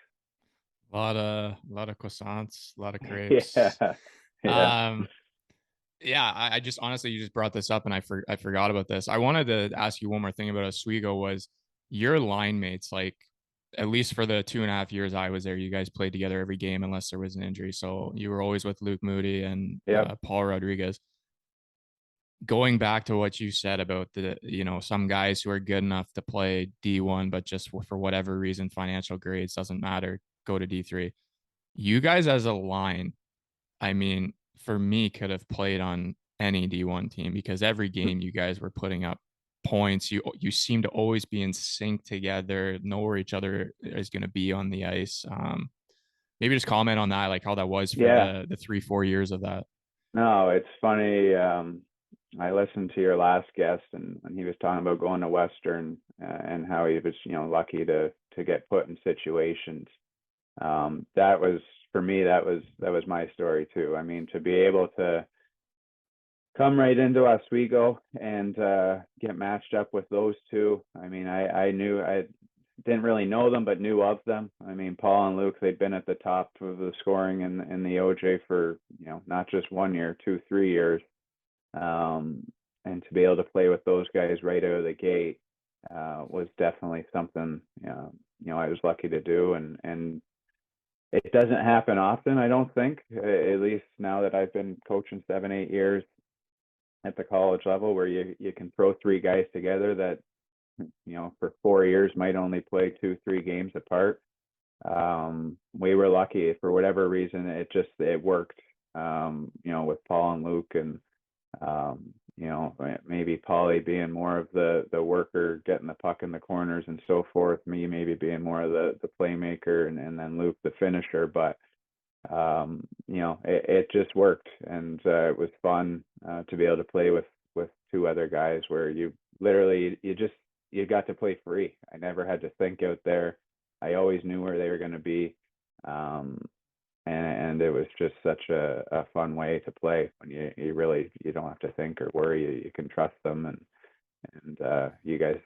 A lot of croissants, a lot of crepes. Yeah, yeah, Um, yeah, I just honestly, you just brought this up, and I forgot about this. I wanted to ask you one more thing about Oswego. Was your line mates, like, at least for the 2.5 years I was there, you guys played together every game unless there was an injury. So you were always with Luke Moody and yep. Paul Rodriguez. Going back to what you said about some guys who are good enough to play D1, but just for whatever reason, financial grades doesn't matter, go to D3. You guys as a line, I mean, for me, could have played on any D1 team because every game you guys were putting up points. You seem to always be in sync together, know where each other is going to be on the ice. Maybe just comment on that, like how that was for Yeah. the 3-4 years of that. No, it's funny. I listened to your last guest, and he was talking about going to Western, and how he was, lucky to get put in situations. That was for me. That was my story too. I mean, to be able to come right into Oswego and get matched up with those two. I mean, I knew I didn't really know them, but knew of them. I mean, Paul and Luke, they'd been at the top of the scoring in the OJ for not just 1 year, 2, 3 years, um, and to be able to play with those guys right out of the gate was definitely something I was lucky to do, and it doesn't happen often. I don't think, at least now that I've been coaching 7, 8 years at the college level, where you can throw three guys together that for 4 years might only play 2, 3 games apart. We were lucky for whatever reason. It worked. With Paul and Luke, and maybe Paulie being more of the worker, getting the puck in the corners and so forth. Me maybe being more of the playmaker, and then Luke the finisher. But it just worked, and it was fun to be able to play with two other guys where you literally you got to play free. I never had to think out there. I always knew where they were going to be, and it was just such a fun way to play when you really you don't have to think or worry. You can trust them, and you guys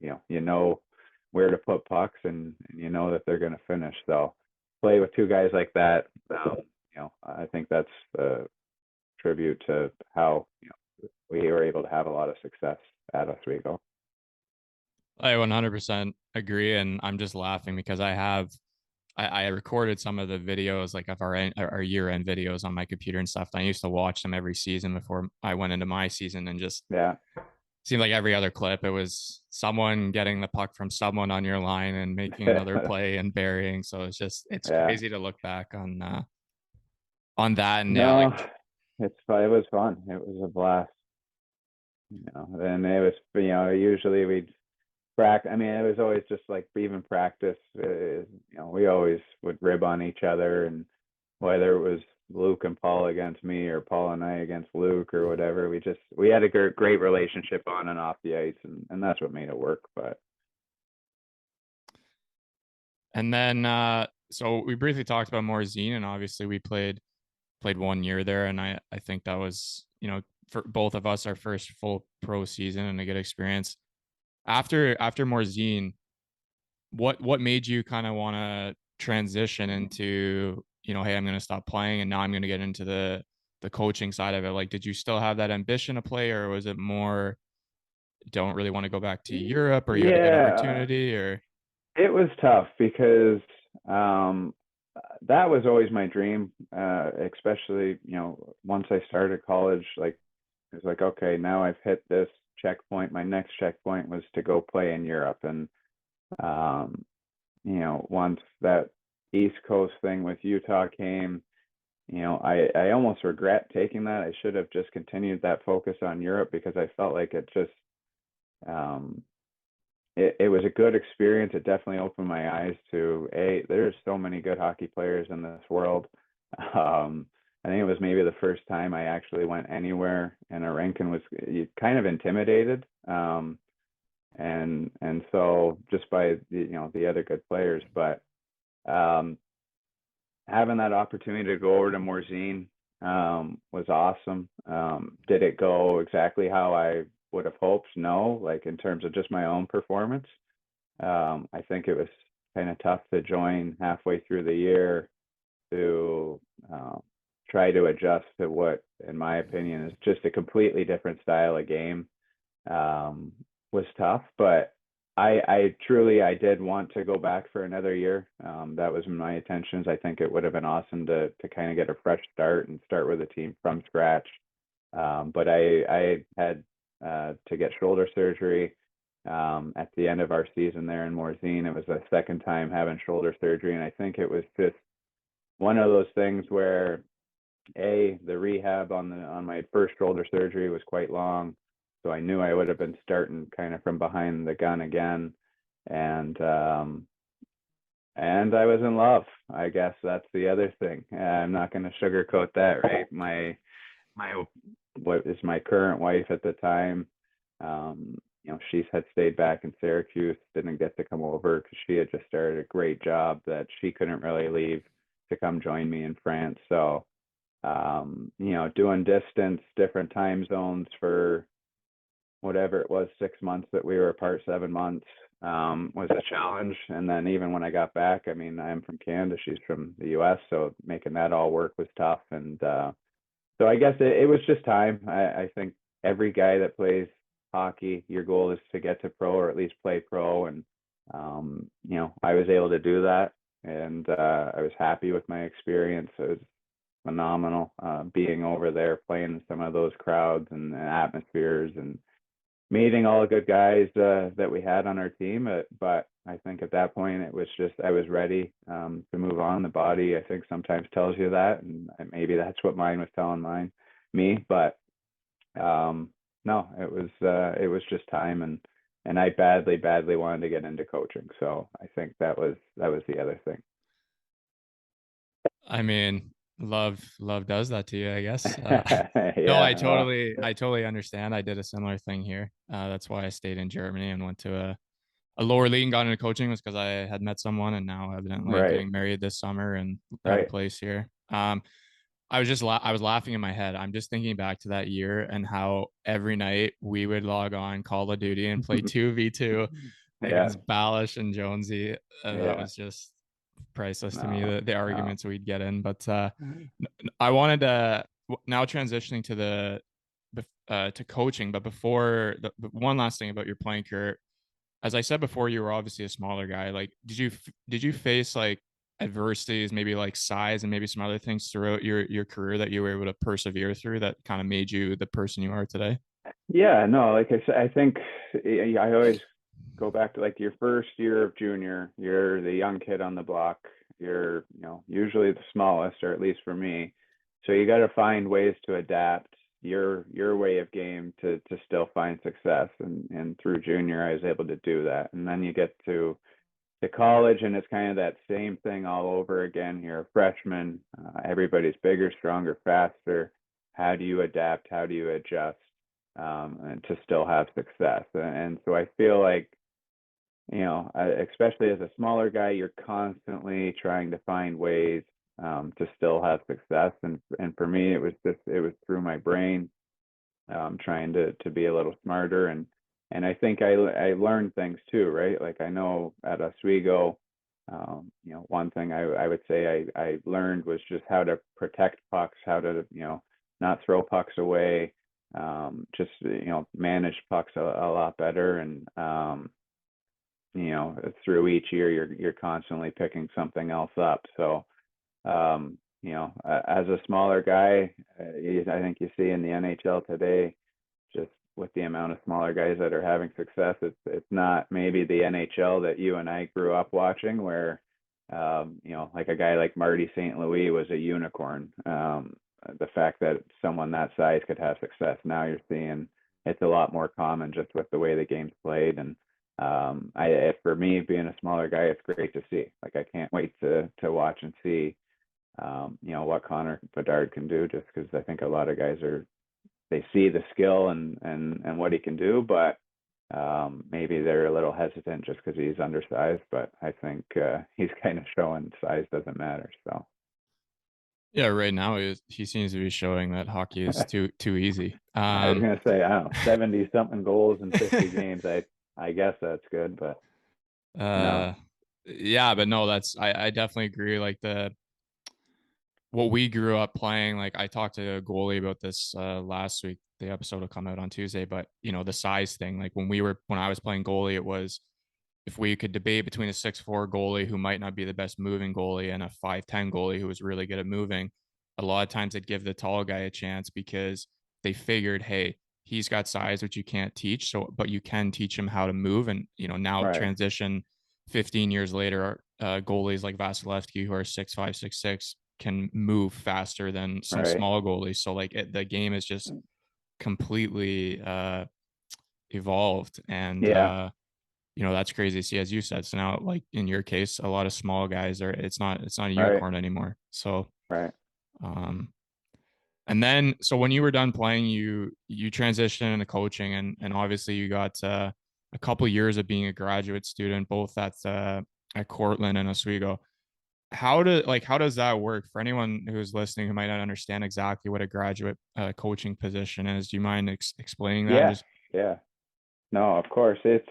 you know where to put pucks, and you know that they're going to finish. So play with two guys like that, I think that's a tribute to how we were able to have a lot of success at Oswego. I 100% agree, and I'm just laughing because I recorded some of the videos, like of our year end videos on my computer and stuff. And I used to watch them every season before I went into my season, and just Yeah, seemed like every other clip, it was someone getting the puck from someone on your line and making another play and burying. So it's yeah. crazy to look back on that. And yeah, No, like it was fun. It was a blast. And it was usually we'd practice. I mean, it was always just like even practice. We always would rib on each other, and whether it was Luke and Paul against me or Paul and I against Luke or whatever, we had a great relationship on and off the ice, and that's what made it work. But and then so we briefly talked about Morzine, and obviously we played 1 year there, and I think that was, for both of us, our first full pro season and a good experience. After Morzine, what made you kind of want to transition into, hey, I'm going to stop playing and now I'm going to get into the coaching side of it? Like, did you still have that ambition to play, or was it more don't really want to go back to Europe, or you had a good yeah, opportunity, or? It was tough because that was always my dream, especially, once I started college, like it was like, okay, now I've hit this checkpoint. My next checkpoint was to go play in Europe. And, um, once that East Coast thing with Utah came, I almost regret taking that. I should have just continued that focus on Europe because I felt like it just, um, it was a good experience. It definitely opened my eyes to, there's so many good hockey players in this world. Um, I think it was maybe the first time I actually went anywhere in a rink and was kind of intimidated. And so just by the other good players, but um, having that opportunity to go over to Morzine was awesome. Did it go exactly how I would have hoped? No, like in terms of just my own performance. I think it was kind of tough to join halfway through the year to try to adjust to what, in my opinion, is just a completely different style of game. Um, was tough, but I truly I did want to go back for another year. That was my intentions. I think it would have been awesome to kind of get a fresh start and start with a team from scratch. But I had to get shoulder surgery at the end of our season there in Morzine. It was the second time having shoulder surgery, and I think it was just one of those things where the rehab on my first shoulder surgery was quite long, so I knew I would have been starting kind of from behind the gun again, and I was in love. I guess that's the other thing. I'm not going to sugarcoat that, right? My what is my current wife at the time, she had stayed back in Syracuse, didn't get to come over because she had just started a great job that she couldn't really leave to come join me in France. So doing distance, different time zones for whatever it was, 6 months that we were apart, 7 months, was a challenge. And then even when I got back, I mean, I'm from Canada, she's from the US, so making that all work was tough. And so I guess it was just time. I think every guy that plays hockey, your goal is to get to pro or at least play pro. And, I was able to do that. And I was happy with my experience. It was phenomenal being over there, playing in some of those crowds and atmospheres and meeting all the good guys that we had on our team. But I think at that point it was just I was ready to move on. The body, I think, sometimes tells you that, and maybe that's what mine was telling me. But no, it was just time, and I badly wanted to get into coaching. So I think that was the other thing. I mean, love does that to you, I guess. No, Yeah. Well, I totally understand. I did a similar thing here. That's why I stayed in Germany and went to a lower league and got into coaching, was because I had met someone, and now evidently right, getting married this summer and have a right. place here. I was laughing in my head. I'm just thinking back to that year and how every night we would log on Call of Duty and play 2v2 Yeah, against Balish and Jonesy. That yeah. was just priceless to me, No, the no. arguments we'd get in. But I wanted to now transitioning to to coaching, but before one last thing about your playing career. As I said before, you were obviously a smaller guy. Like, did you face like adversities, maybe like size and maybe some other things throughout your career that you were able to persevere through that kind of made you the person you are today? Yeah, no, like I said, I think I always go back to like your first year of junior, you're the young kid on the block. You're, usually the smallest, or at least for me. So you got to find ways to adapt your way of game to still find success. And through junior, I was able to do that. And then you get to college, and it's kind of that same thing all over again. You're a freshman. Everybody's bigger, stronger, faster. How do you adapt? How do you adjust and to still have success? And so I feel like, especially as a smaller guy, you're constantly trying to find ways to still have success. And for me, it was through my brain, trying to be a little smarter. And I think I learned things too, right? Like I know at Oswego, one thing I would say I learned was just how to protect pucks, how to, not throw pucks away, just, manage pucks a lot better. And through each year, you're constantly picking something else up. So, as a smaller guy, I think you see in the NHL today, just with the amount of smaller guys that are having success, it's not maybe the NHL that you and I grew up watching, where like a guy like Marty St. Louis was a unicorn. The fact that someone that size could have success now, you're seeing it's a lot more common just with the way the game's played. And for me, being a smaller guy, it's great to see. Like, I can't wait to watch and see what Connor Bedard can do, just because I think a lot of guys they see the skill and what he can do, but maybe they're a little hesitant just because he's undersized. But I think he's kind of showing size doesn't matter. So Yeah, right now he seems to be showing that hockey is too easy. I was gonna say, I don't know, 70 something goals in 50 games. I guess that's good, but no. Yeah, but no, I definitely agree. Like what we grew up playing, like I talked to a goalie about this last week. The episode will come out on Tuesday, but the size thing, like when I was playing goalie, it was if we could debate between a 6'4" goalie who might not be the best moving goalie and a 5'10" goalie who was really good at moving, a lot of times they'd give the tall guy a chance because they figured, hey, he's got size which you can't teach, but you can teach him how to move. And now Right. transition 15 years later, goalies like Vasilevsky who are 6'5", 6'6" can move faster than some Right. small goalies. So like the game is just completely evolved. And Yeah. that's crazy to see, as you said. So now, like in your case, a lot of small guys it's not a Right. unicorn anymore. So Right. um and then so when you were done playing, you transitioned into coaching, and obviously you got a couple years of being a graduate student both at Cortland and Oswego. How does that work for anyone who's listening who might not understand exactly what a graduate coaching position is? Do you mind explaining that? And Yeah. just Yeah. No, of course. It's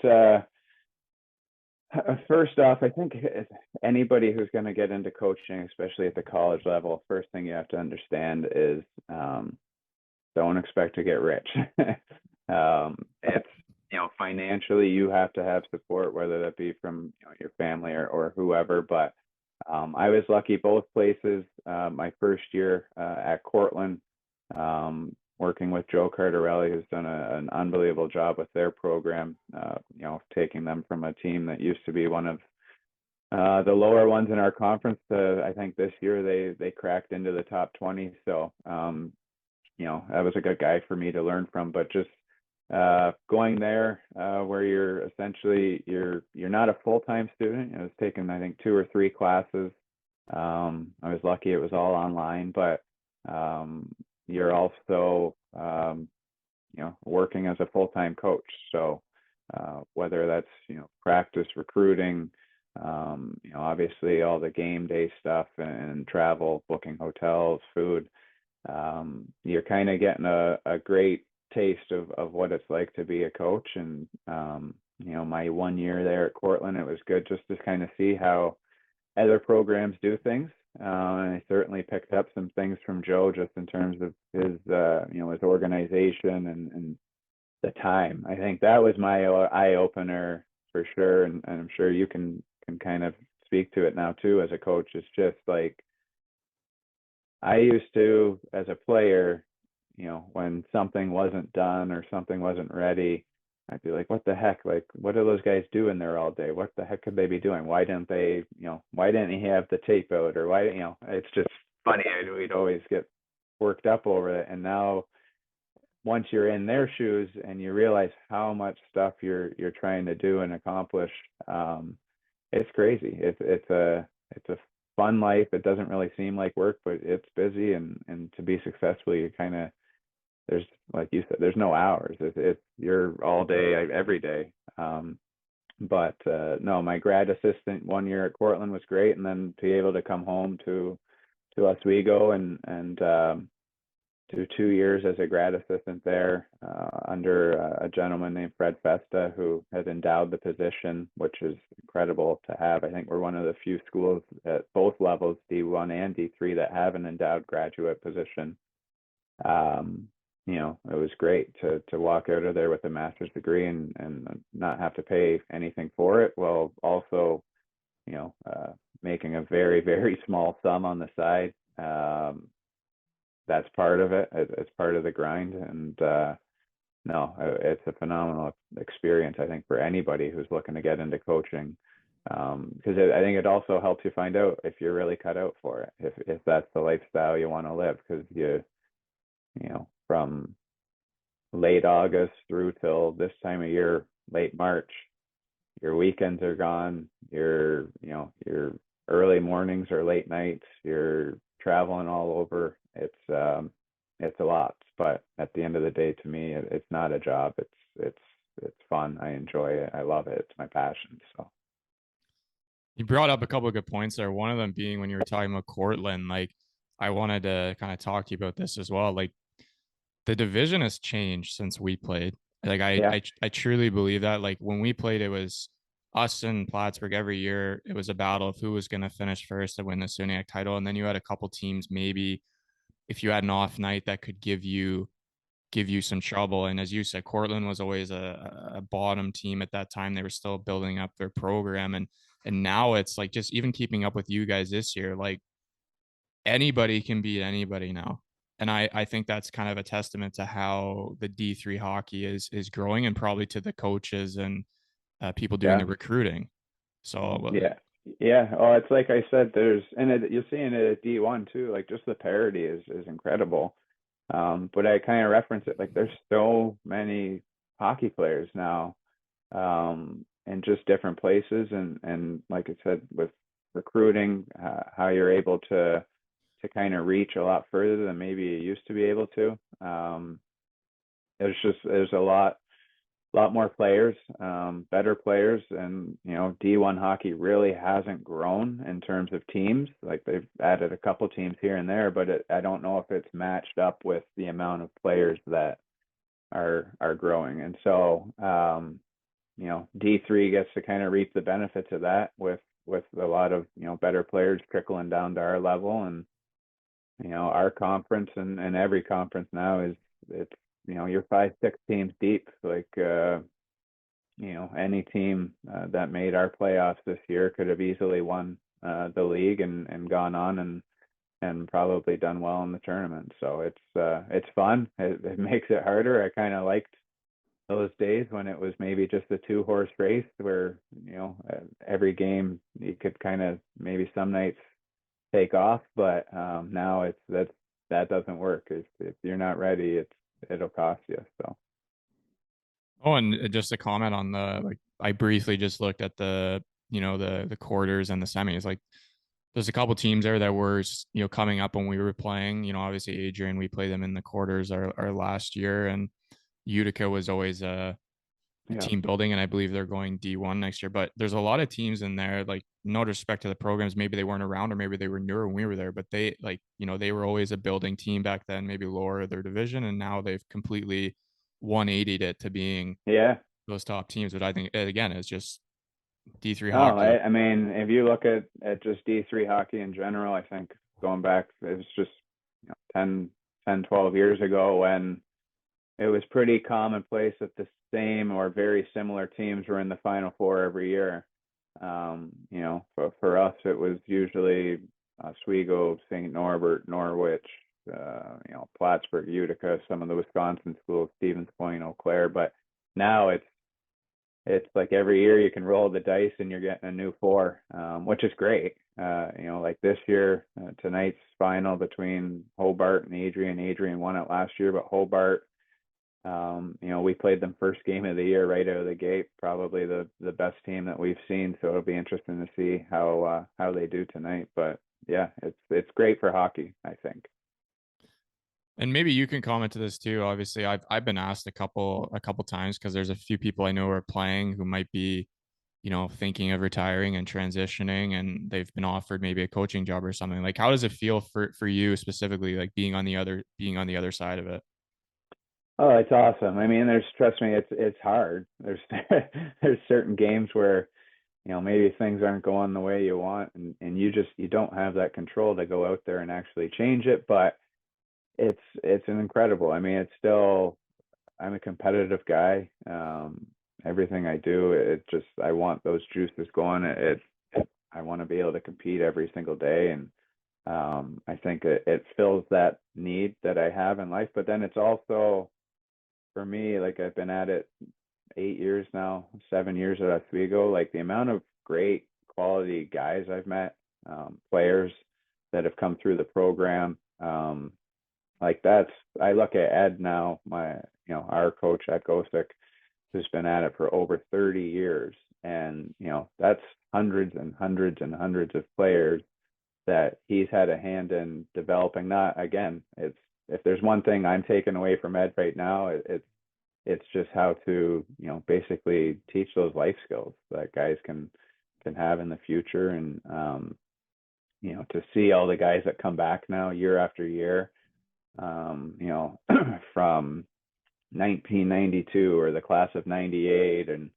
first off, I think anybody who's going to get into coaching, especially at the college level, first thing you have to understand is don't expect to get rich. It's financially you have to have support, whether that be from your family or whoever. But I was lucky both places. My first year at Cortland, working with Joe Cardarelli, who's done an unbelievable job with their program. Taking them from a team that used to be one of the lower ones in our conference to, I think this year they cracked into the top 20. So that was a good guy for me to learn from. But just going there, where you're not a full-time student. I was taking, I think, 2 or 3 classes. I was lucky it was all online, but you're also working as a full-time coach. So whether that's practice, recruiting, obviously all the game day stuff and travel, booking hotels, food, you're kind of getting a great taste of what it's like to be a coach. And my 1 year there at Cortland, it was good just to kind of see how other programs do things. And I certainly picked up some things from Joe just in terms of his organization and the time. I think that was my eye opener for sure, and I'm sure you can kind of speak to it now too as a coach. It's just like I used to, as a player, when something wasn't done or something wasn't ready, I'd be like, what the heck? Like, what are those guys doing there all day? What the heck could they be doing? Why didn't they, why didn't he have the tape out? Or why, it's just funny. We'd always get worked up over it. And now once you're in their shoes and you realize how much stuff you're trying to do and accomplish, it's crazy. It's a fun life. It doesn't really seem like work, but it's busy, and to be successful, you kind of, there's, like you said, there's no hours. It's you're all day every day. But no, my grad assistant 1 year at Cortland was great, and then to be able to come home to Oswego and do 2 years as a grad assistant there under a gentleman named Fred Festa, who had endowed the position, which is incredible to have. I think we're one of the few schools at both levels, D1 and D3, that have an endowed graduate position. it was great to walk out of there with a master's degree and not have to pay anything for it, while also, making a very, very small sum on the side. That's part of it. It's part of the grind. And no, it's a phenomenal experience, I think, for anybody who's looking to get into coaching. Because I think it also helps you find out if you're really cut out for it, if that's the lifestyle you want to live. Because from late August through till this time of year, late March, your weekends are gone. Your early mornings or late nights. You're traveling all over. It's a lot, but at the end of the day, to me, it's not a job. It's fun. I enjoy it. I love it. It's my passion. So You brought up a couple of good points there. One of them being when you were talking about Cortland, like I wanted to kind of talk to you about this as well. Like the division has changed since we played. Like yeah, I truly believe that. Like when we played, it was us and Plattsburgh every year. It was a battle of who was going to finish first to win the Suniac title, and then you had a couple teams maybe if you had an off night that could give you some trouble. And as you said, Cortland was always a bottom team at that time. They were still building up their program, and now it's like just even keeping up with you guys this year, like anybody can beat anybody now. And I think that's kind of a testament to how the D3 hockey is growing, and probably to the coaches and people doing yeah, the recruiting. So yeah, yeah. Oh, it's like I said. You're seeing it at D1 too. Like, just the parity is incredible. But I kind of reference it like there's so many hockey players now, in just different places, and like I said, with recruiting, how you're able to kind of reach a lot further than maybe you used to be able to. There's a lot more players, better players, and D1 hockey really hasn't grown in terms of teams. Like, they've added a couple teams here and there, but I don't know if it's matched up with the amount of players that are growing. And so, D3 gets to kind of reap the benefits of that with a lot of better players trickling down to our level. And our conference, and every conference now, it's you're 5 6 teams deep. Like, any team that made our playoffs this year could have easily won the league and gone on and probably done well in the tournament. So it's fun. It makes it harder. I kind of liked those days when it was maybe just a 2 horse race, where every game you could kind of, maybe some nights, take off. But now that doesn't work. If you're not ready, it'll cost you. So oh, and just a comment on the, like, I briefly just looked at the quarters and the semis. Like there's a couple teams there that were coming up when we were playing. Obviously Adrian, we played them in the quarters our last year, and Utica was always a yeah, team building, and I believe they're going D1 next year. But there's a lot of teams in there, like, no disrespect to the programs, maybe they weren't around or maybe they were newer when we were there, but they, like, they were always a building team back then, maybe lower their division, and now they've completely 180'd it to being yeah. those top teams. But I think, again, it's just D3 Oh, hockey. I mean, if you look at just D3 hockey in general, I think going back, it was just 10 12 years ago, when it was pretty commonplace that the same or very similar teams were in the Final Four every year. For us, it was usually Oswego, St. Norbert, Norwich, Plattsburgh, Utica, some of the Wisconsin schools, Stevens Point, Eau Claire. But now it's like every year you can roll the dice and you're getting a new four, which is great. Like this year, tonight's final between Hobart and Adrian. Adrian won it last year, but Hobart, we played them first game of the year right out of the gate, probably the best team that we've seen. So it'll be interesting to see how they do tonight. But yeah, it's great for hockey, I think. And maybe you can comment to this too. Obviously, I've been asked a couple times, because there's a few people I know who are playing who might be, thinking of retiring and transitioning, and they've been offered maybe a coaching job or something. Like, how does it feel for you specifically, like being on the other side of it? Oh, it's awesome. I mean, trust me, it's hard. There's certain games where maybe things aren't going the way you want, and you don't have that control to go out there and actually change it. But it's an incredible. I mean, it's still, I'm a competitive guy. Everything I do, it just, I want those juices going. I want to be able to compete every single day, and I think it fills that need that I have in life. But then it's also for me, like I've been at it 8 years now, 7 years at Oswego. Like the amount of great quality guys I've met, players that have come through the program. Like that's, I look at Ed now, our coach at Gosick, who's been at it for over 30 years. And, that's hundreds and hundreds and hundreds of players that he's had a hand in developing. Not, again, it's, if there's one thing I'm taking away from Ed right now, it's just how to, basically teach those life skills that guys can have in the future. And to see all the guys that come back now year after year, from 1992 or the class of 98, and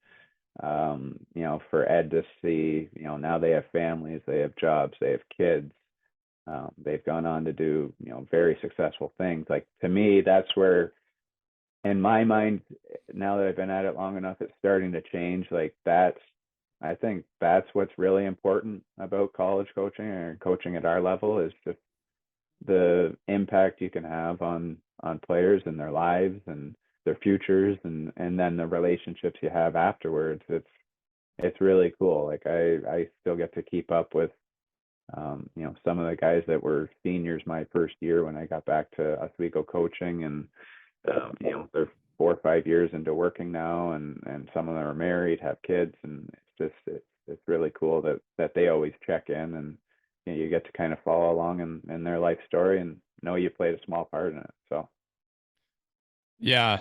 for Ed to see, now they have families, they have jobs, they have kids, they've gone on to do, very successful things. Like to me, that's where, in my mind, now that I've been at it long enough, it's starting to change. Like I think that's what's really important about college coaching or coaching at our level, is just the impact you can have on players and their lives and their futures, and then the relationships you have afterwards. It's really cool. Like I still get to keep up with some of the guys that were seniors my first year when I got back to Oswego coaching, and they're 4 or 5 years into working now, and some of them are married, have kids, and it's really cool that they always check in, and you get to kind of follow along in their life story and know you played a small part in it. So Yeah.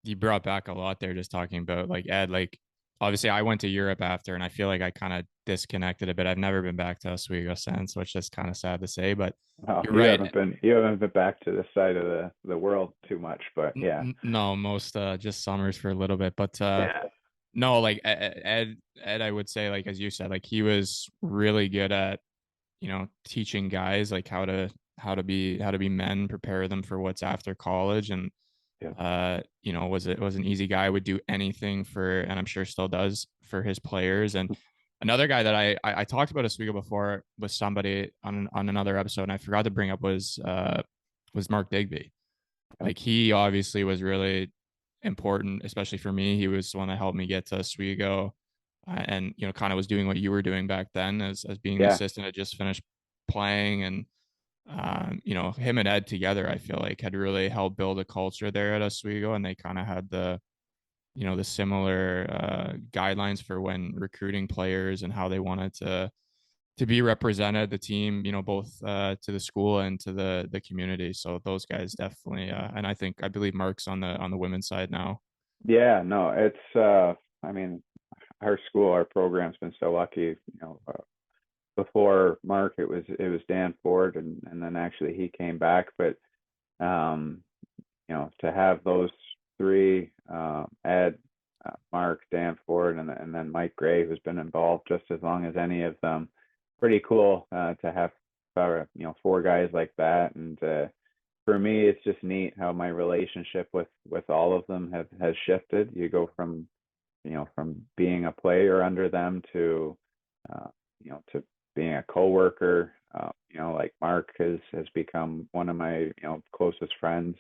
You brought back a lot there, just talking about like Ed. Like obviously I went to Europe after, and I feel like I kind of disconnected a bit. I've never been back to Oswego since, which is kind of sad to say, but oh, you're right. you haven't been back to this side of the world too much, but yeah. No, most just summers for a little bit, but Yeah. no, like Ed, I would say, like as you said, like he was really good at teaching guys like how to be men, prepare them for what's after college. And Yeah. was an easy guy, would do anything for, and I'm sure still does, for his players. And another guy that I talked about Oswego before with somebody on another episode, and I forgot to bring up, was Mark Digby. Like he obviously was really important, especially for me. He was the one that helped me get to Oswego, and kind of was doing what you were doing back then as being the Yeah. assistant that just finished playing. And him and Ed together, I feel like, had really helped build a culture there at Oswego, and they kind of had the similar guidelines for when recruiting players and how they wanted to be represented, the team, both to the school and to the community. So those guys definitely, and I believe Mark's on the women's side now. Yeah, no, it's I mean, our school, our program's been so lucky. Before Mark, it was Dan Ford, and then actually he came back. But um, to have those three, Ed, Mark, Dan Ford, and then Mike Gray, who's been involved just as long as any of them, pretty cool to have four guys like that. And for me, it's just neat how my relationship with all of them has shifted. You go from being a player under them to to being a coworker. Like Mark has become one of my closest friends.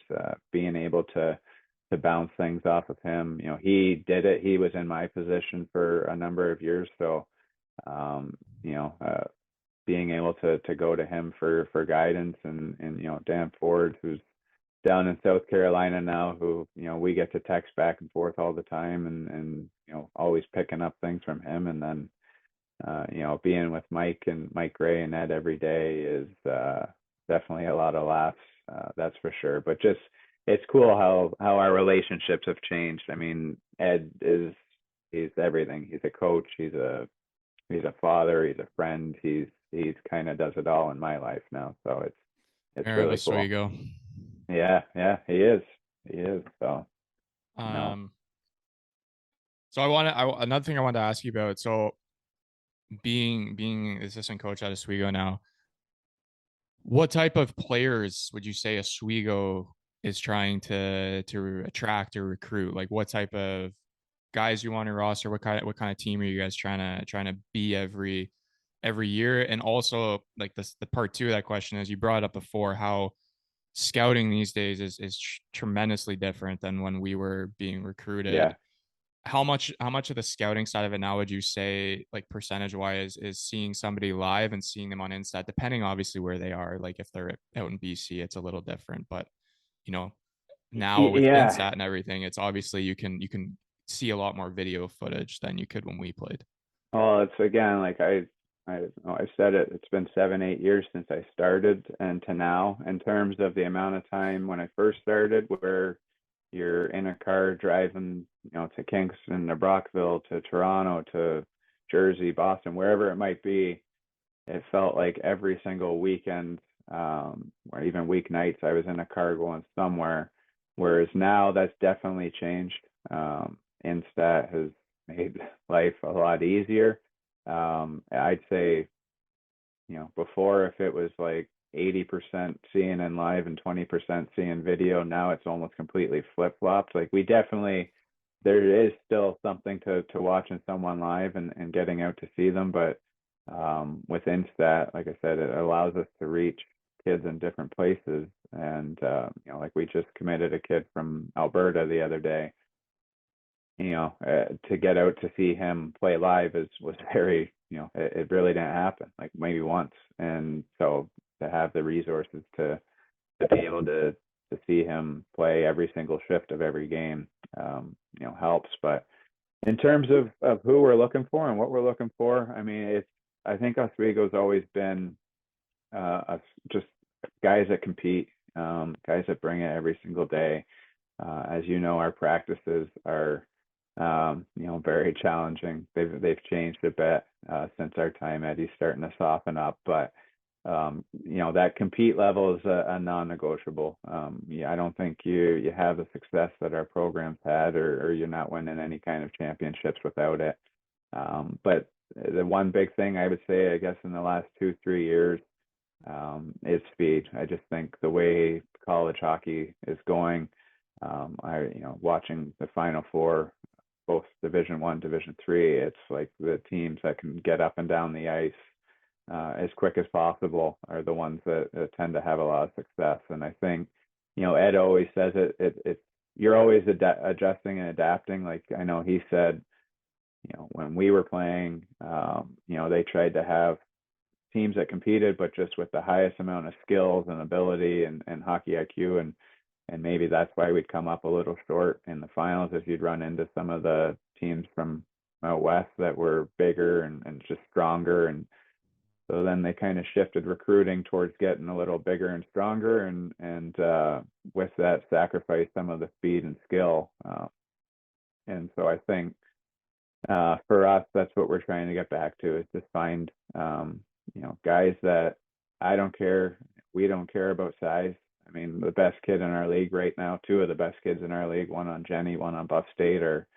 Being able to bounce things off of him. He did it. He was in my position for a number of years, so um, you know, being able to go to him for guidance, and Dan Ford, who's down in South Carolina now, who we get to text back and forth all the time, and always picking up things from him. And then being with Mike Gray and Ed every day is definitely a lot of laughs, that's for sure. But just it's cool how our relationships have changed. I mean, Ed he's everything. He's a coach, he's a father, he's a friend, he's kind of does it all in my life now. So it's Mayor of really cool. Oswego. Yeah, he is. So no. Um, so another thing I wanted to ask you about. So being assistant coach at Oswego now, What type of players would you say Oswego is trying to attract or recruit? Like what type of guys you want to roster? What kind of team are you guys trying to be every year? And also like the part two of that question is you brought up before how scouting these days is tremendously different than when we were being recruited. Yeah. How much of the scouting side of it now would you say, like percentage wise, is seeing somebody live and seeing them on Insta, depending obviously where they are. Like if they're out in BC, it's a little different. But you know, now with Yeah. Instat and everything, it's obviously you can see a lot more video footage than you could when we played. Well, it's again like I said it. It's been 7, 8 years since I started, and to now, in terms of the amount of time when I first started, where you're in a car driving, to Kingston, to Brockville, to Toronto, to Jersey, Boston, wherever it might be. It felt like every single weekend, or even weeknights, I was in a car going somewhere. Whereas now that's definitely changed. Instat has made life a lot easier. I'd say, before if it was like 80% seeing in live and 20% seeing video, now it's almost completely flip flopped. Like there is still something to watching someone live and getting out to see them, but with Instat, like I said, it allows us to reach kids in different places. And like we just committed a kid from Alberta the other day. To get out to see him play live was very, it really didn't happen, like maybe once. And so to have the resources to be able to see him play every single shift of every game, helps. But in terms of who we're looking for and what we're looking for, I mean, I think Oswego's always been just guys that compete, guys that bring it every single day. As you know, our practices are, very challenging. They've changed a bit since our time. Eddie's starting to soften up, but that compete level is a non-negotiable. Yeah, I don't think you have the success that our programs had, or you're not winning any kind of championships without it. But the one big thing I would say, I guess, in the last 2, 3 years, is speed. I just think the way college hockey is going, watching the Final Four, both Division 1, Division 3, it's like the teams that can get up and down the ice as quick as possible are the ones that tend to have a lot of success. And I think, Ed always says it's you're always adjusting and adapting. Like I know he said, when we were playing, they tried to have teams that competed, but just with the highest amount of skills and ability and hockey IQ. And maybe that's why we'd come up a little short in the finals, if you'd run into some of the teams from out west that were bigger and just stronger. And so then they kind of shifted recruiting towards getting a little bigger and stronger, and with that sacrifice some of the speed and skill. And so I think for us, that's what we're trying to get back to, is just find guys that I don't care. We don't care about size. I mean, the best kid in our league right now, two of the best kids in our league, one on Jenny, one on Buff State, or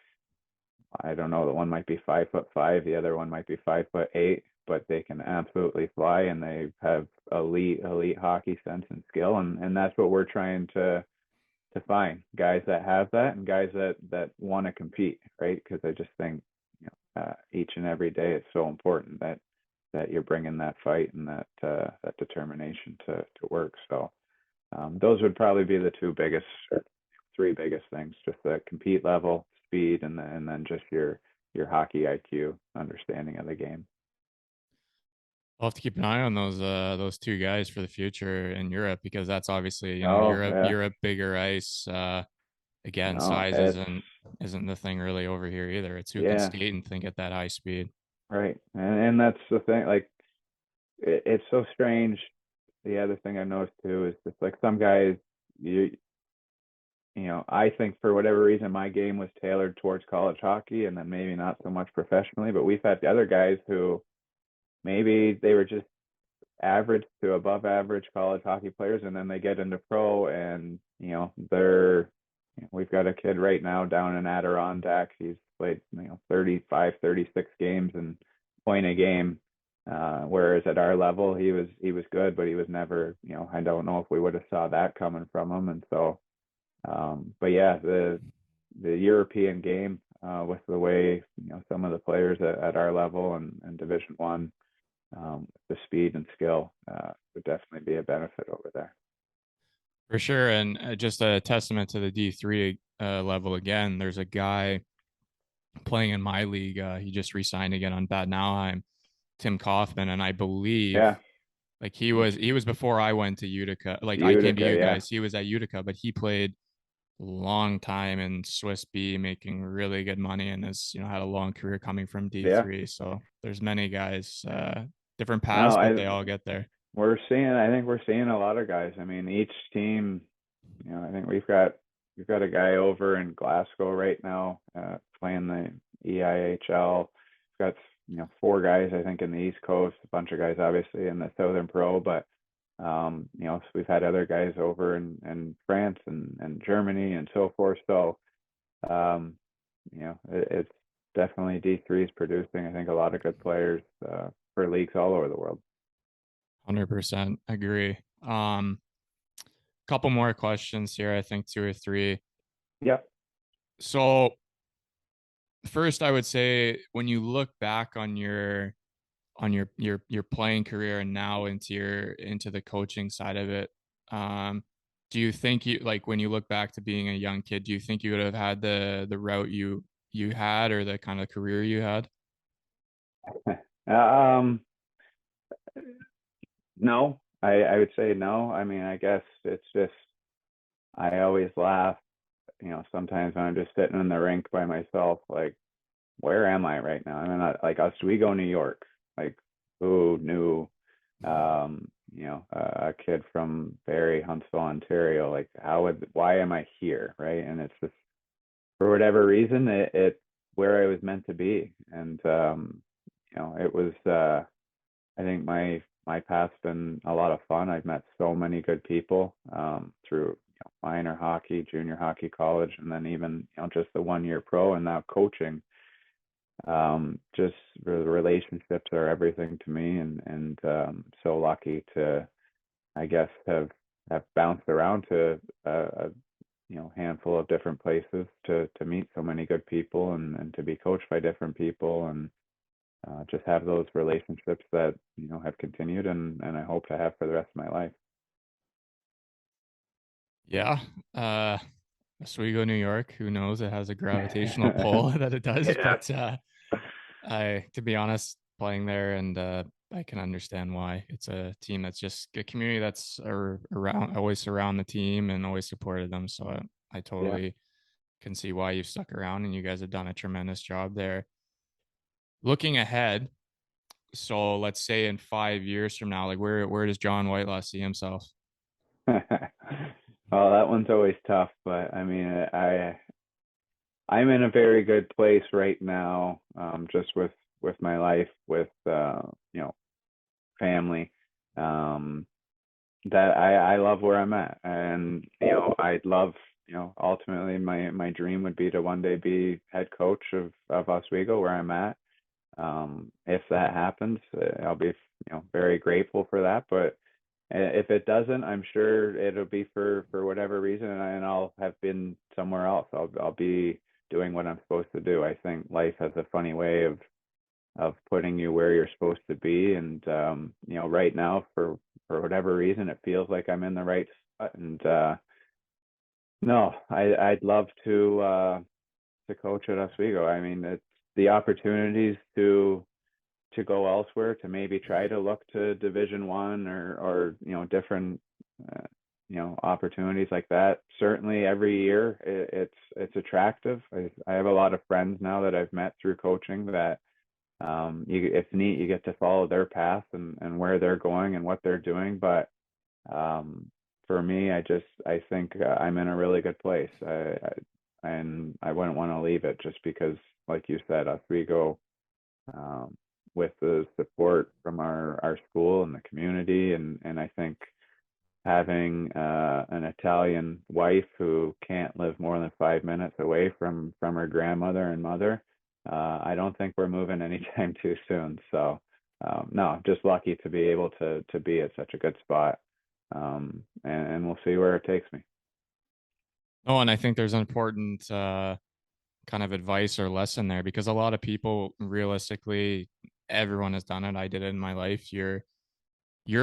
I don't know, the one might be 5'5", the other one might be 5'8", but they can absolutely fly, and they have elite hockey sense and skill, and that's what we're trying to find, guys that have that and guys that want to compete, right? Because I just think each and every day it's so important that you're bringing that fight and that determination to work. So those would probably be the two biggest, or three biggest things: just the compete level, speed, and then just your hockey IQ, understanding of the game. I'll have to keep an eye on those two guys for the future in Europe, because that's obviously, Oh yeah, Europe bigger ice. Again, no, size it's isn't the thing really over here either. It's who can yeah, skate and think at that high speed. right, and that's the thing. Like it's so strange. The other thing I noticed too is just like some guys, you I think for whatever reason my game was tailored towards college hockey, and then maybe not so much professionally. But we've had the other guys who maybe they were just average to above average college hockey players, and then they get into pro, and we've got a kid right now down in Adirondack. He's played 35, 36 games and point a game. Whereas at our level, he was good, but he was never, I don't know if we would have saw that coming from him. And so, but yeah, the European game, with the way, some of the players at our level and Division One, the speed and skill, would definitely be a benefit over there. For sure. And just a testament to the D3 level again. There's a guy playing in my league. He just re-signed again on Bad Nauheim, Tim Kaufman, and I believe Yeah, like he was before I went to Utica. Like I came to Utica, you yeah, guys. He was at Utica, but he played a long time in Swiss B, making really good money, and has had a long career coming from yeah. D3. So there's many guys, different No, paths, but they all get there. I think we're seeing a lot of guys. I mean, each team, I think we've got a guy over in Glasgow right now, playing the EIHL. We've got, four guys, I think, in the East Coast, a bunch of guys obviously in the Southern Pro, but so we've had other guys over in France and Germany and so forth. So, um, it's definitely D3 is producing, I think, a lot of good players, for leagues all over the world. 100% agree. Couple more questions here, I think two or three. Yep. So first, I would say when you look back on your playing career and now into the coaching side of it, um, do you think you like when you look back to being a young kid, do you think you would have had the route you had or the kind of career you had? Um, no, I would say no. I mean, I guess it's just, I always laugh, sometimes when I'm just sitting in the rink by myself, like, where am I right now? I mean, like Oswego, New York. Like, who knew, a kid from Barrie, Huntsville, Ontario, like, why am I here? Right. And it's just, for whatever reason, it's where I was meant to be. And, it was, I think my path's been a lot of fun. I've met so many good people, through, minor hockey, junior hockey, college, and then even, just the 1 year pro and now coaching. Just the relationships are everything to me, and so lucky to, I guess, have bounced around to handful of different places to meet so many good people, and to be coached by different people, and just have those relationships that have continued, and I hope to have for the rest of my life. Yeah. Oswego, New York. Who knows? It has a gravitational pull that it does. Yeah. But to be honest, playing there and I can understand why. It's a team that's just a community that's around, always around the team and always supported them. So I Yeah. totally can see why you've stuck around and you guys have done a tremendous job there. Looking ahead, so let's say in 5 years from now, like where does Jon Whitelaw see himself? Well, that one's always tough, but I mean, I'm in a very good place right now, just with my life, with, family, um, that I love where I'm at, and I'd love, ultimately my dream would be to one day be head coach of Oswego where I'm at. If that happens, I'll be, very grateful for that. But if it doesn't, I'm sure it'll be for whatever reason, and I'll have been somewhere else. I'll be doing what I'm supposed to do. I think life has a funny way of putting you where you're supposed to be, and right now, for whatever reason, it feels like I'm in the right spot. And no, I'd love to coach at Oswego. I mean, it's the opportunities to go elsewhere, to maybe try to look to Division One, or different, opportunities like that. Certainly every year, it's attractive. I have a lot of friends now that I've met through coaching that, it's neat. You get to follow their path, and where they're going and what they're doing. But for me, I think, I'm in a really good place. And I wouldn't want to leave it just because, like you said, Oswego, um, with the support from our school and the community, and I think having, an Italian wife who can't live more than 5 minutes away from her grandmother and mother, I don't think we're moving anytime too soon. So, no, just lucky to be able to be at such a good spot. And we'll see where it takes me. Oh, and I think there's an important kind of advice or lesson there because a lot of people, realistically, everyone has done it. I did it in my life. You're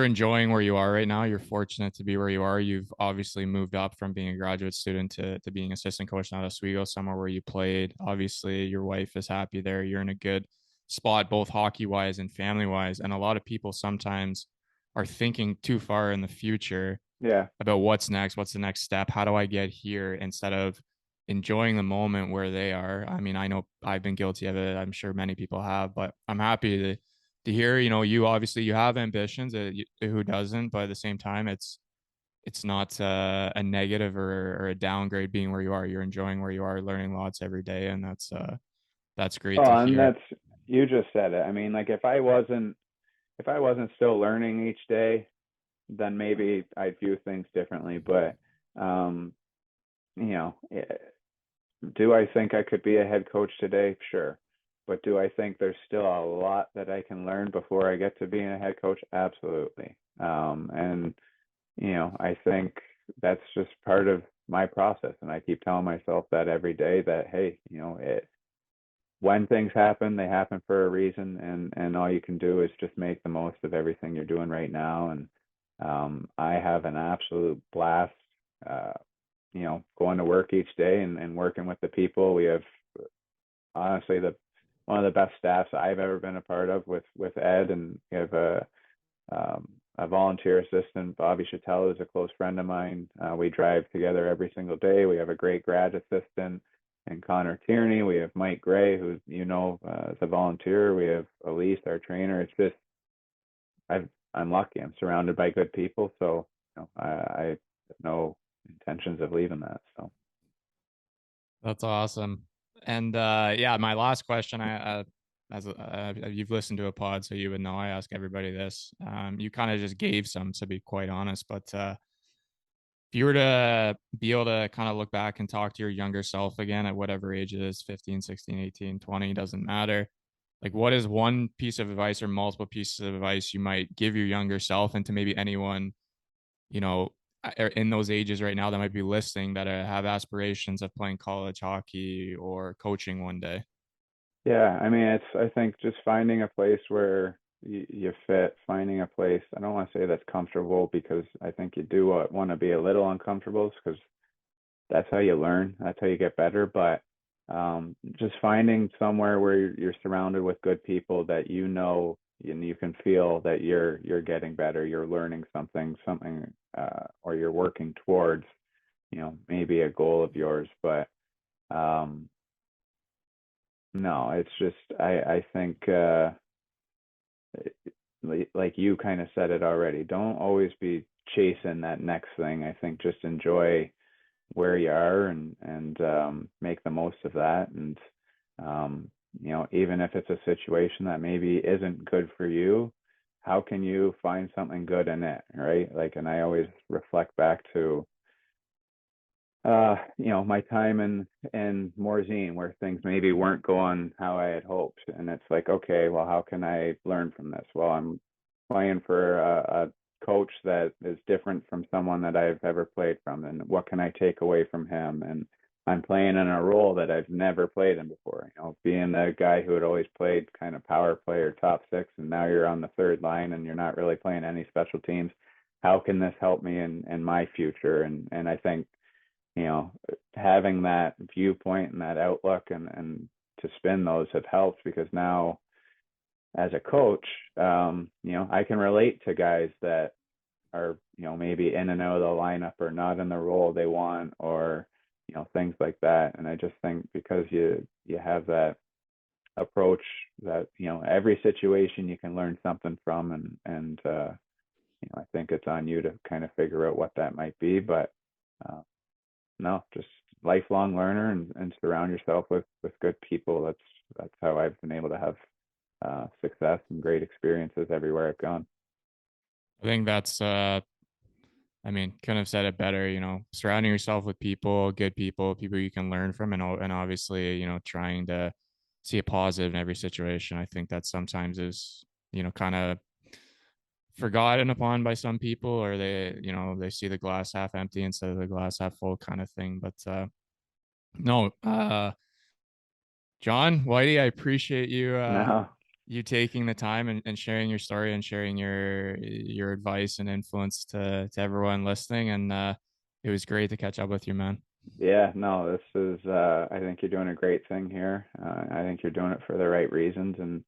enjoying where you are right now. You're fortunate to be where you are. You've obviously moved up from being a graduate student to being assistant coach now at Oswego, somewhere where you played. Obviously, your wife is happy there. You're in a good spot, both hockey wise and family wise. And a lot of people sometimes are thinking too far in the future Yeah. about what's next, what's the next step, how do I get here, instead of enjoying the moment where they are. I mean, I know I've been guilty of it. I'm sure many people have, but I'm happy to hear, you obviously you have ambitions, who doesn't, but at the same time, it's not a negative or a downgrade being where you are. You're enjoying where you are, learning lots every day. And that's great Oh, to and hear. that's you just said it. I mean, like if I wasn't still learning each day, then maybe I'd view things differently. But um, you know, do I think I could be a head coach today? Sure. But do I think there's still a lot that I can learn before I get to being a head coach? Absolutely. And I think that's just part of my process. And I keep telling myself that every day that, hey, when things happen, they happen for a reason. And all you can do is just make the most of everything you're doing right now. And I have an absolute blast, uh, going to work each day and working with the people. We have honestly the one of the best staffs I've ever been a part of with Ed, and we have a volunteer assistant, Bobby Chattel, is a close friend of mine. We drive together every single day. We have a great grad assistant and Connor Tierney. We have Mike Gray, who is a volunteer. We have Elise, our trainer. It's just I'm lucky. I'm surrounded by good people, so I have no intentions of leaving that. So That's awesome. And yeah, my last question, as you've listened to a pod, so you would know I ask everybody this. You kind of just gave some, to be quite honest, but if you were to be able to kind of look back and talk to your younger self again at whatever age it is, 15, 16, 18, 20, doesn't matter. Like, what is one piece of advice or multiple pieces of advice you might give your younger self, and to maybe anyone, you know, in those ages right now that might be listening that have aspirations of playing college hockey or coaching one day? yeah, I mean, I think just finding a place where you fit, finding a place. I don't want to say that's comfortable because I think you do want to be a little uncomfortable because that's how you learn. That's how you get better. But just finding somewhere where you're surrounded with good people that and you can feel that you're getting better, you're learning something, or you're working towards, maybe a goal of yours. But um, no, it's just I think like you kind of said it already. Don't always be chasing that next thing. I think just enjoy where you are and make the most of that. And even if it's a situation that maybe isn't good for you, how can you find something good in it, right? Like, and I always reflect back to my time in Morzine where things maybe weren't going how I had hoped. And it's like, okay, well, how can I learn from this? Well, I'm playing for a coach that is different from someone that I've ever played from. And what can I take away from him? And I'm playing in a role that I've never played in before, being the guy who had always played kind of power play or top six, and now you're on the third line and you're not really playing any special teams. How can this help me in my future? And I think you know, having that viewpoint and that outlook and to spin those have helped because now as a coach, I can relate to guys that are, maybe in and out of the lineup or not in the role they want or, things like that. And I just think because you have that approach that, every situation you can learn something from and I think it's on you to kind of figure out what that might be. But uh, no, just lifelong learner and surround yourself with good people. That's how I've been able to have success and great experiences everywhere I've gone. I think that's I mean, couldn't have said it better, surrounding yourself with good people, people you can learn from, and obviously, trying to see a positive in every situation. I think that sometimes is, kind of forgotten upon by some people, or they see the glass half empty instead of the glass half full kind of thing. But no, Jon Whitey, I appreciate No, you taking the time and sharing your story and sharing your advice and influence to everyone listening. And it was great to catch up with you, man. yeah, no, this is, I think you're doing a great thing here. I think you're doing it for the right reasons, and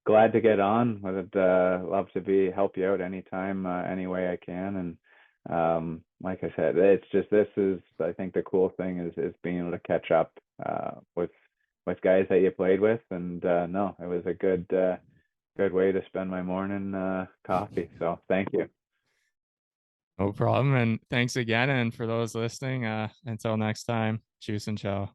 glad to get on. Would love to help you out anytime, any way I can. And like I said, it's just, this is, I think the cool thing is being able to catch up with guys that you played with. And no, it was a good way to spend my morning coffee. So thank you. No problem. And thanks again. And for those listening, until next time, cheers and ciao.